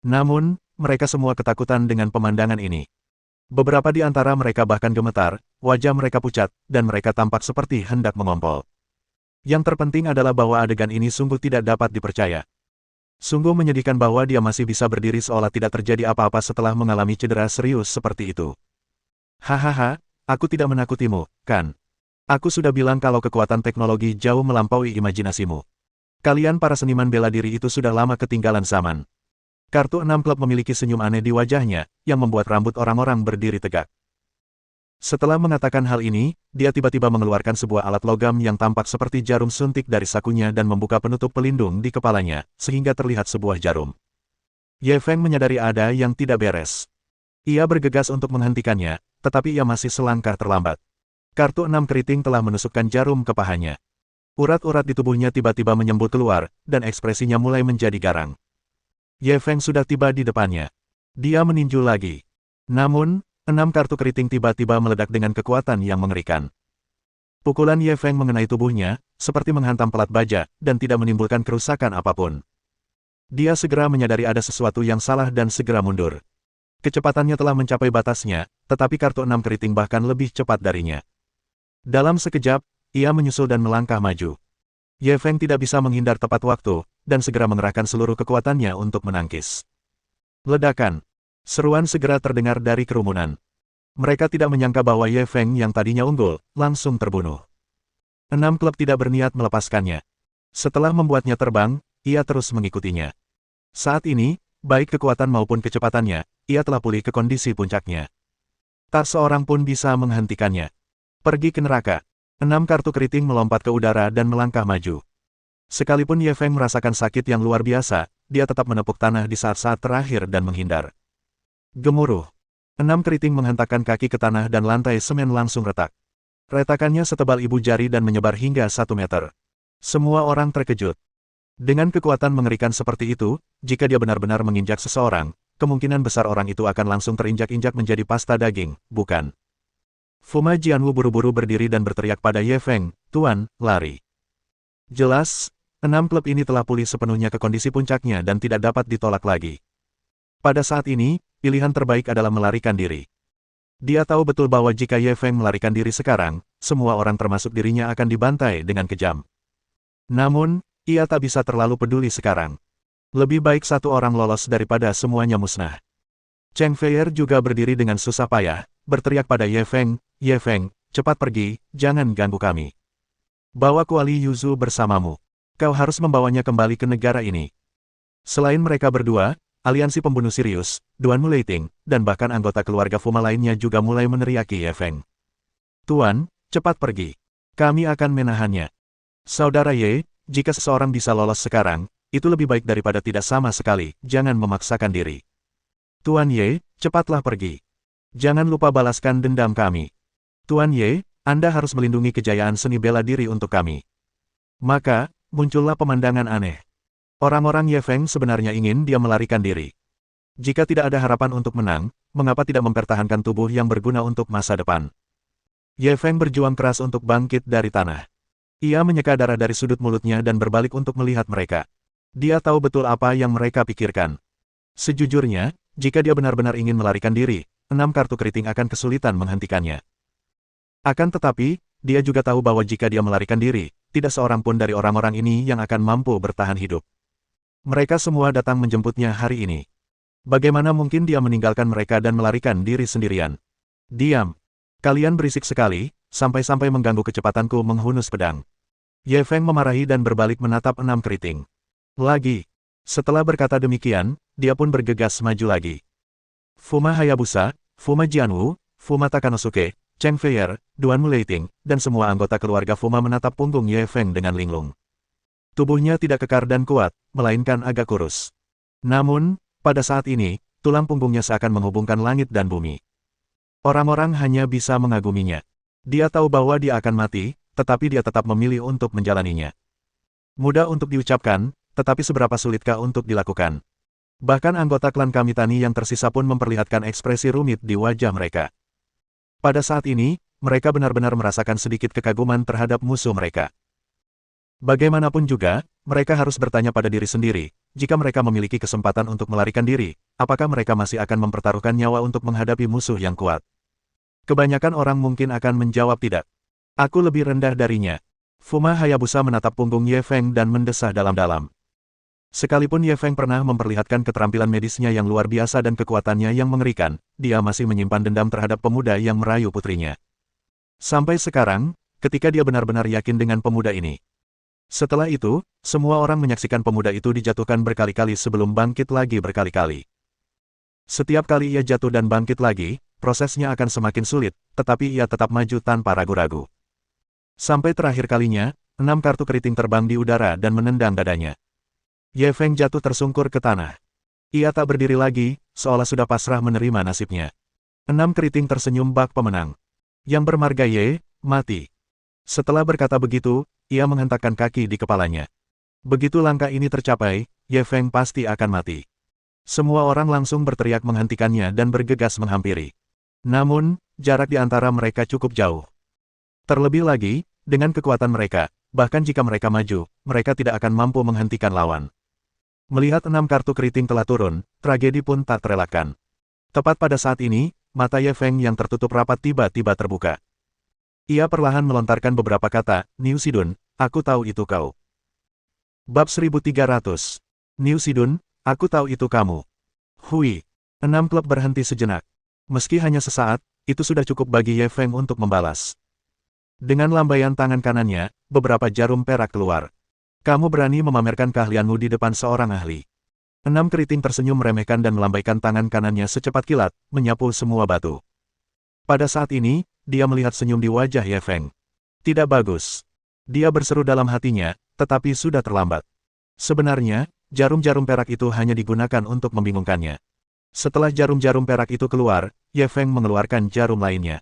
Namun, mereka semua ketakutan dengan pemandangan ini. Beberapa di antara mereka bahkan gemetar, wajah mereka pucat, dan mereka tampak seperti hendak mengompol. Yang terpenting adalah bahwa adegan ini sungguh tidak dapat dipercaya. Sungguh menyedihkan bahwa dia masih bisa berdiri seolah tidak terjadi apa-apa setelah mengalami cedera serius seperti itu. Hahaha, aku tidak menakutimu, kan? Aku sudah bilang kalau kekuatan teknologi jauh melampaui imajinasimu. Kalian para seniman bela diri itu sudah lama ketinggalan zaman. Kartu 6 klub memiliki senyum aneh di wajahnya, yang membuat rambut orang-orang berdiri tegak. Setelah mengatakan hal ini, dia tiba-tiba mengeluarkan sebuah alat logam yang tampak seperti jarum suntik dari sakunya dan membuka penutup pelindung di kepalanya, sehingga terlihat sebuah jarum. Ye Feng menyadari ada yang tidak beres. Ia bergegas untuk menghentikannya, tetapi ia masih selangkah terlambat. Kartu 6 keriting telah menusukkan jarum ke pahanya. Urat-urat di tubuhnya tiba-tiba menyembul keluar, dan ekspresinya mulai menjadi garang. Ye Feng sudah tiba di depannya. Dia meninju lagi. Namun, 6 kartu keriting tiba-tiba meledak dengan kekuatan yang mengerikan. Pukulan Ye Feng mengenai tubuhnya, seperti menghantam pelat baja, dan tidak menimbulkan kerusakan apapun. Dia segera menyadari ada sesuatu yang salah dan segera mundur. Kecepatannya telah mencapai batasnya, tetapi kartu 6 keriting bahkan lebih cepat darinya. Dalam sekejap, ia menyusul dan melangkah maju. Ye Feng tidak bisa menghindar tepat waktu, dan segera mengerahkan seluruh kekuatannya untuk menangkis. Ledakan. Seruan segera terdengar dari kerumunan. Mereka tidak menyangka bahwa Ye Feng yang tadinya unggul, langsung terbunuh. 6 klub tidak berniat melepaskannya. Setelah membuatnya terbang, ia terus mengikutinya. Saat ini, baik kekuatan maupun kecepatannya, ia telah pulih ke kondisi puncaknya. Tak seorang pun bisa menghentikannya. Pergi ke neraka. 6 kartu keriting melompat ke udara dan melangkah maju. Sekalipun Ye Feng merasakan sakit yang luar biasa, dia tetap menepuk tanah di saat-saat terakhir dan menghindar. Gemuruh. 6 keriting menghentakkan kaki ke tanah dan lantai semen langsung retak. Retakannya setebal ibu jari dan menyebar hingga 1 meter. Semua orang terkejut. Dengan kekuatan mengerikan seperti itu, jika dia benar-benar menginjak seseorang, kemungkinan besar orang itu akan langsung terinjak-injak menjadi pasta daging, bukan? Fuma Jianwu buru-buru berdiri dan berteriak pada Ye Feng, "Tuan, lari." Jelas, 6 klub ini telah pulih sepenuhnya ke kondisi puncaknya dan tidak dapat ditolak lagi. Pada saat ini, pilihan terbaik adalah melarikan diri. Dia tahu betul bahwa jika Ye Feng melarikan diri sekarang, semua orang termasuk dirinya akan dibantai dengan kejam. Namun, ia tak bisa terlalu peduli sekarang. Lebih baik satu orang lolos daripada semuanya musnah. Cheng Feier juga berdiri dengan susah payah, berteriak pada Ye Feng, "Ye Feng, cepat pergi, jangan ganggu kami. Bawa Kuali Yuzu bersamamu. Kau harus membawanya kembali ke negara ini." Selain mereka berdua, aliansi pembunuh Sirius, Duan Muleiting, dan bahkan anggota keluarga Fuma lainnya juga mulai meneriaki Ye Feng. "Tuan, cepat pergi. Kami akan menahannya. Saudara Ye, jika seseorang bisa lolos sekarang, itu lebih baik daripada tidak sama sekali, jangan memaksakan diri. Tuan Ye, cepatlah pergi. Jangan lupa balaskan dendam kami. Tuan Ye, Anda harus melindungi kejayaan seni bela diri untuk kami." Maka, muncullah pemandangan aneh. Orang-orang Ye Feng sebenarnya ingin dia melarikan diri. Jika tidak ada harapan untuk menang, mengapa tidak mempertahankan tubuh yang berguna untuk masa depan? Ye Feng berjuang keras untuk bangkit dari tanah. Ia menyeka darah dari sudut mulutnya dan berbalik untuk melihat mereka. Dia tahu betul apa yang mereka pikirkan. Sejujurnya, jika dia benar-benar ingin melarikan diri, 6 kartu keriting akan kesulitan menghentikannya. Akan tetapi, dia juga tahu bahwa jika dia melarikan diri, tidak seorang pun dari orang-orang ini yang akan mampu bertahan hidup. Mereka semua datang menjemputnya hari ini. Bagaimana mungkin dia meninggalkan mereka dan melarikan diri sendirian? Diam! Kalian berisik sekali, sampai-sampai mengganggu kecepatanku menghunus pedang. Ye Feng memarahi dan berbalik menatap 6 keriting. Lagi. Setelah berkata demikian, dia pun bergegas maju lagi. Fuma Hayabusa, Fuma Jianwu, Fuma Takanosuke, Cheng Feier, Duan Muleiting, dan semua anggota keluarga Fuma menatap punggung Ye Feng dengan linglung. Tubuhnya tidak kekar dan kuat, melainkan agak kurus. Namun, pada saat ini, tulang punggungnya seakan menghubungkan langit dan bumi. Orang-orang hanya bisa mengaguminya. Dia tahu bahwa dia akan mati, tetapi dia tetap memilih untuk menjalaninya. Mudah untuk diucapkan, tetapi seberapa sulitkah untuk dilakukan? Bahkan anggota klan Kamitani yang tersisa pun memperlihatkan ekspresi rumit di wajah mereka. Pada saat ini, mereka benar-benar merasakan sedikit kekaguman terhadap musuh mereka. Bagaimanapun juga, mereka harus bertanya pada diri sendiri, jika mereka memiliki kesempatan untuk melarikan diri, apakah mereka masih akan mempertaruhkan nyawa untuk menghadapi musuh yang kuat? Kebanyakan orang mungkin akan menjawab tidak. Aku lebih rendah darinya. Fuma Hayabusa menatap punggung Ye Feng dan mendesah dalam-dalam. Sekalipun Ye Feng pernah memperlihatkan keterampilan medisnya yang luar biasa dan kekuatannya yang mengerikan, dia masih menyimpan dendam terhadap pemuda yang merayu putrinya. Sampai sekarang, ketika dia benar-benar yakin dengan pemuda ini. Setelah itu, semua orang menyaksikan pemuda itu dijatuhkan berkali-kali sebelum bangkit lagi berkali-kali. Setiap kali ia jatuh dan bangkit lagi, prosesnya akan semakin sulit, tetapi ia tetap maju tanpa ragu-ragu. Sampai terakhir kalinya, 6 kartu keriting terbang di udara dan menendang dadanya. Ye Feng jatuh tersungkur ke tanah. Ia tak berdiri lagi, seolah sudah pasrah menerima nasibnya. 6 keriting tersenyum bak pemenang. Yang bermarga Ye, mati. Setelah berkata begitu, ia menghentakkan kaki di kepalanya. Begitu langkah ini tercapai, Ye Feng pasti akan mati. Semua orang langsung berteriak menghentikannya dan bergegas menghampiri. Namun, jarak di antara mereka cukup jauh. Terlebih lagi, dengan kekuatan mereka, bahkan jika mereka maju, mereka tidak akan mampu menghentikan lawan. Melihat 6 kartu keriting telah turun, tragedi pun tak terelakkan. Tepat pada saat ini, mata Ye Feng yang tertutup rapat tiba-tiba terbuka. Ia perlahan melontarkan beberapa kata, Niu Sidun, aku tahu itu kau. Bab 1300. Niu Sidun, aku tahu itu kamu. Hui. 6 klub berhenti sejenak. Meski hanya sesaat, itu sudah cukup bagi Ye Feng untuk membalas. Dengan lambaian tangan kanannya, beberapa jarum perak keluar. Kamu berani memamerkan keahlianmu di depan seorang ahli. 6 keriting tersenyum meremehkan dan melambaikan tangan kanannya secepat kilat, menyapu semua batu. Pada saat ini, dia melihat senyum di wajah Ye Feng. Tidak bagus. Dia berseru dalam hatinya, tetapi sudah terlambat. Sebenarnya, jarum-jarum perak itu hanya digunakan untuk membingungkannya. Setelah jarum-jarum perak itu keluar, Ye Feng mengeluarkan jarum lainnya.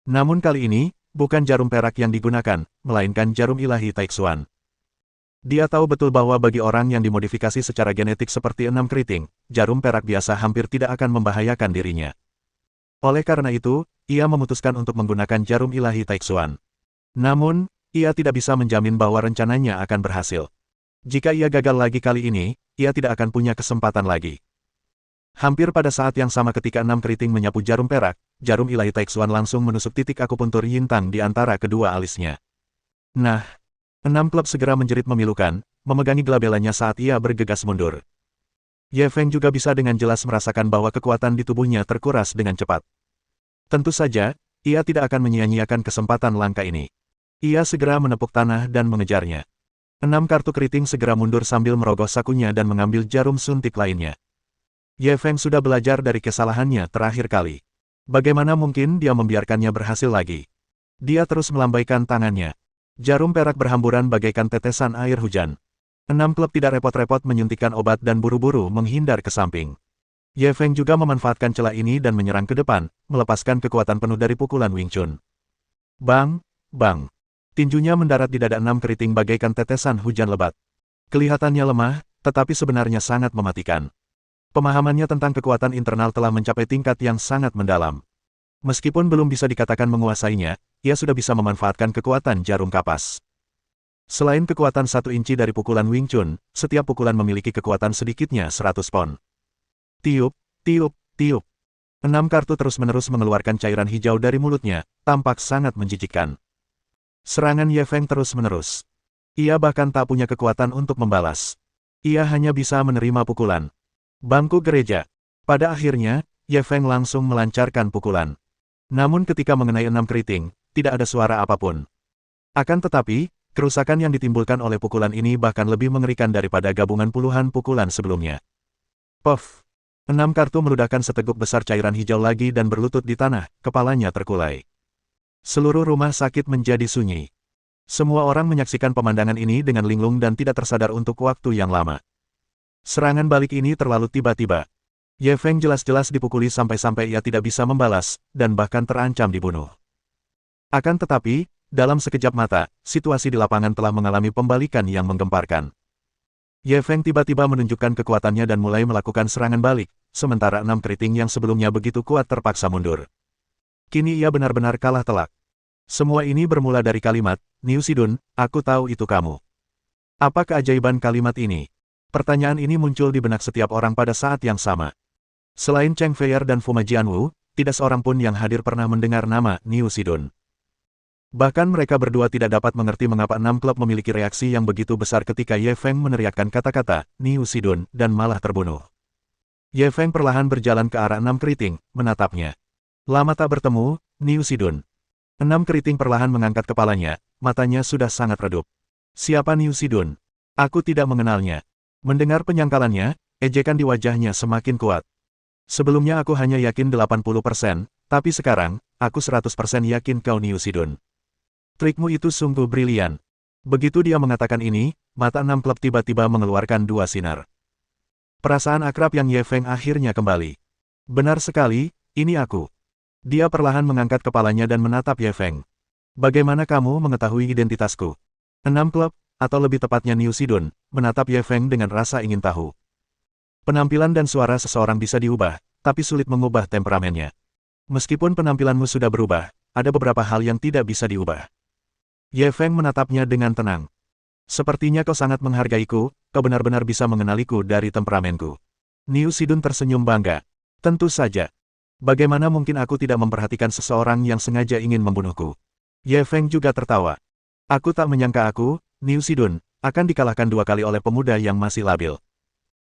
Namun kali ini, bukan jarum perak yang digunakan, melainkan jarum ilahi Taixuan. Dia tahu betul bahwa bagi orang yang dimodifikasi secara genetik seperti 6 keriting, jarum perak biasa hampir tidak akan membahayakan dirinya. Oleh karena itu, ia memutuskan untuk menggunakan jarum ilahi Taixuan. Namun, ia tidak bisa menjamin bahwa rencananya akan berhasil. Jika ia gagal lagi kali ini, ia tidak akan punya kesempatan lagi. Hampir pada saat yang sama ketika 6 keriting menyapu jarum perak, jarum ilahi Taixuan langsung menusuk titik akupuntur Yintang di antara kedua alisnya. Nah, 6 klub segera menjerit memilukan, memegangi gelabelannya saat ia bergegas mundur. Ye Feng juga bisa dengan jelas merasakan bahwa kekuatan di tubuhnya terkuras dengan cepat. Tentu saja, ia tidak akan menyia-nyiakan kesempatan langka ini. Ia segera menepuk tanah dan mengejarnya. 6 kartu keriting segera mundur sambil merogoh sakunya dan mengambil jarum suntik lainnya. Ye Feng sudah belajar dari kesalahannya terakhir kali. Bagaimana mungkin dia membiarkannya berhasil lagi? Dia terus melambaikan tangannya. Jarum perak berhamburan bagaikan tetesan air hujan. 6 klub tidak repot-repot menyuntikkan obat dan buru-buru menghindar ke samping. Ye Feng juga memanfaatkan celah ini dan menyerang ke depan, melepaskan kekuatan penuh dari pukulan Wing Chun. Bang, bang. Tinjunya mendarat di dada 6 keriting bagaikan tetesan hujan lebat. Kelihatannya lemah, tetapi sebenarnya sangat mematikan. Pemahamannya tentang kekuatan internal telah mencapai tingkat yang sangat mendalam. Meskipun belum bisa dikatakan menguasainya, ia sudah bisa memanfaatkan kekuatan jarum kapas. Selain kekuatan 1 inci dari pukulan Wing Chun, setiap pukulan memiliki kekuatan sedikitnya 100 pon. Tiup, tiup, tiup. 6 kartu terus-menerus mengeluarkan cairan hijau dari mulutnya, tampak sangat menjijikkan. Serangan Ye Feng terus-menerus. Ia bahkan tak punya kekuatan untuk membalas. Ia hanya bisa menerima pukulan. Bangku gereja. Pada akhirnya, Ye Feng langsung melancarkan pukulan. Namun ketika mengenai 6 keriting, tidak ada suara apapun. Akan tetapi, kerusakan yang ditimbulkan oleh pukulan ini bahkan lebih mengerikan daripada gabungan puluhan pukulan sebelumnya. Puff! 6 kartu meludahkan seteguk besar cairan hijau lagi dan berlutut di tanah, kepalanya terkulai. Seluruh rumah sakit menjadi sunyi. Semua orang menyaksikan pemandangan ini dengan linglung dan tidak tersadar untuk waktu yang lama. Serangan balik ini terlalu tiba-tiba. Ye Feng jelas-jelas dipukuli sampai-sampai ia tidak bisa membalas, dan bahkan terancam dibunuh. Akan tetapi, dalam sekejap mata, situasi di lapangan telah mengalami pembalikan yang menggemparkan. Ye Feng tiba-tiba menunjukkan kekuatannya dan mulai melakukan serangan balik, sementara 6 keriting yang sebelumnya begitu kuat terpaksa mundur. Kini ia benar-benar kalah telak. Semua ini bermula dari kalimat, "Niu Sidun, aku tahu itu kamu." Apa keajaiban kalimat ini? Pertanyaan ini muncul di benak setiap orang pada saat yang sama. Selain Cheng Feier dan Fuma Jianwu, tidak seorang pun yang hadir pernah mendengar nama Niu Sidun. Bahkan mereka berdua tidak dapat mengerti mengapa 6 klub memiliki reaksi yang begitu besar ketika Ye Feng meneriakkan kata-kata, "Niu Sidun," dan malah terbunuh. Ye Feng perlahan berjalan ke arah 6 keriting, menatapnya. Lama tak bertemu, Niu Sidun. 6 keriting perlahan mengangkat kepalanya, matanya sudah sangat redup. Siapa Niu Sidun? Aku tidak mengenalnya. Mendengar penyangkalannya, ejekan di wajahnya semakin kuat. Sebelumnya aku hanya yakin 80%, tapi sekarang, aku 100% yakin kau Niu Sidun. Trikmu itu sungguh brilian. Begitu dia mengatakan ini, mata 6 klub tiba-tiba mengeluarkan 2 sinar. Perasaan akrab yang Ye Feng akhirnya kembali. Benar sekali, ini aku. Dia perlahan mengangkat kepalanya dan menatap Ye Feng. Bagaimana kamu mengetahui identitasku? 6 klub, atau lebih tepatnya Niu Sidun, menatap Ye Feng dengan rasa ingin tahu. Penampilan dan suara seseorang bisa diubah, tapi sulit mengubah temperamennya. Meskipun penampilanmu sudah berubah, ada beberapa hal yang tidak bisa diubah. Ye Feng menatapnya dengan tenang. Sepertinya kau sangat menghargaiku, kau benar-benar bisa mengenaliku dari temperamenku. Niu Sidun tersenyum bangga. Tentu saja. Bagaimana mungkin aku tidak memperhatikan seseorang yang sengaja ingin membunuhku? Ye Feng juga tertawa. Aku tak menyangka aku, Niu Sidun, akan dikalahkan 2 kali oleh pemuda yang masih labil.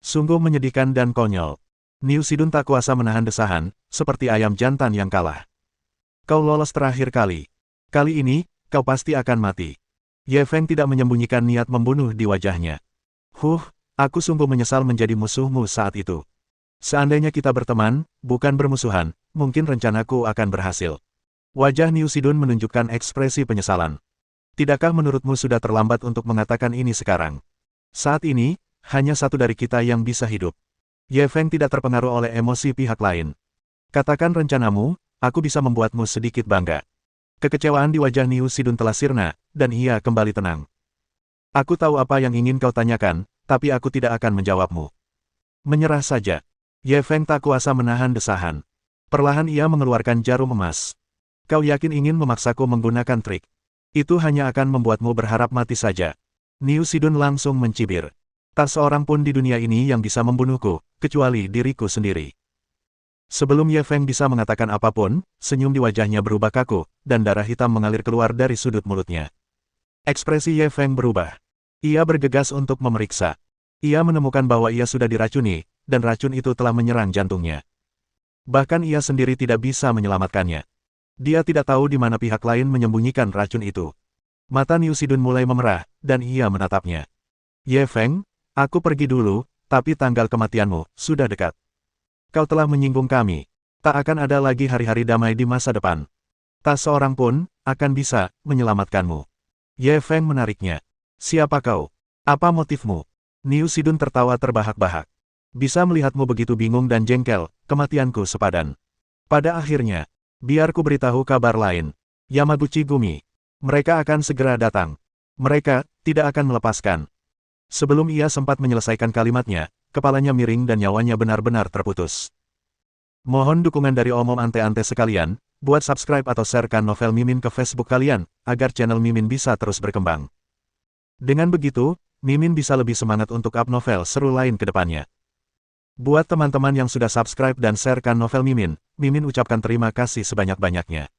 Sungguh menyedihkan dan konyol. Niu Sidun tak kuasa menahan desahan, seperti ayam jantan yang kalah. Kau lolos terakhir kali. Kali ini, kau pasti akan mati. Ye Feng tidak menyembunyikan niat membunuh di wajahnya. Aku sungguh menyesal menjadi musuhmu saat itu. Seandainya kita berteman, bukan bermusuhan, mungkin rencanaku akan berhasil. Wajah Niu Sidun menunjukkan ekspresi penyesalan. Tidakkah menurutmu sudah terlambat untuk mengatakan ini sekarang? Saat ini, hanya satu dari kita yang bisa hidup. Ye Feng tidak terpengaruh oleh emosi pihak lain. Katakan rencanamu, aku bisa membuatmu sedikit bangga. Kekecewaan di wajah Niu Sidun telah sirna, dan ia kembali tenang. Aku tahu apa yang ingin kau tanyakan, tapi aku tidak akan menjawabmu. Menyerah saja. Ye Feng tak kuasa menahan desahan. Perlahan ia mengeluarkan jarum emas. Kau yakin ingin memaksaku menggunakan trik? Itu hanya akan membuatmu berharap mati saja. Niu Sidun langsung mencibir. Tak seorang pun di dunia ini yang bisa membunuhku, kecuali diriku sendiri. Sebelum Ye Feng bisa mengatakan apapun, senyum di wajahnya berubah kaku, dan darah hitam mengalir keluar dari sudut mulutnya. Ekspresi Ye Feng berubah. Ia bergegas untuk memeriksa. Ia menemukan bahwa ia sudah diracuni, dan racun itu telah menyerang jantungnya. Bahkan ia sendiri tidak bisa menyelamatkannya. Dia tidak tahu di mana pihak lain menyembunyikan racun itu. Mata Niu Sidun mulai memerah, dan ia menatapnya. Ye Feng, aku pergi dulu, tapi tanggal kematianmu sudah dekat. Kau telah menyinggung kami. Tak akan ada lagi hari-hari damai di masa depan. Tak seorang pun akan bisa menyelamatkanmu. Ye Feng menariknya. Siapa kau? Apa motifmu? Niu Sidun tertawa terbahak-bahak. Bisa melihatmu begitu bingung dan jengkel, kematianku sepadan. Pada akhirnya, biar ku beritahu kabar lain. Yamaguchi Gumi. Mereka akan segera datang. Mereka tidak akan melepaskan. Sebelum ia sempat menyelesaikan kalimatnya, kepalanya miring dan nyawanya benar-benar terputus. Mohon dukungan dari omom ante-ante sekalian, buat subscribe atau sharekan novel Mimin ke Facebook kalian, agar channel Mimin bisa terus berkembang. Dengan begitu, Mimin bisa lebih semangat untuk up novel seru lain ke depannya. Buat teman-teman yang sudah subscribe dan sharekan novel Mimin, Mimin ucapkan terima kasih sebanyak-banyaknya.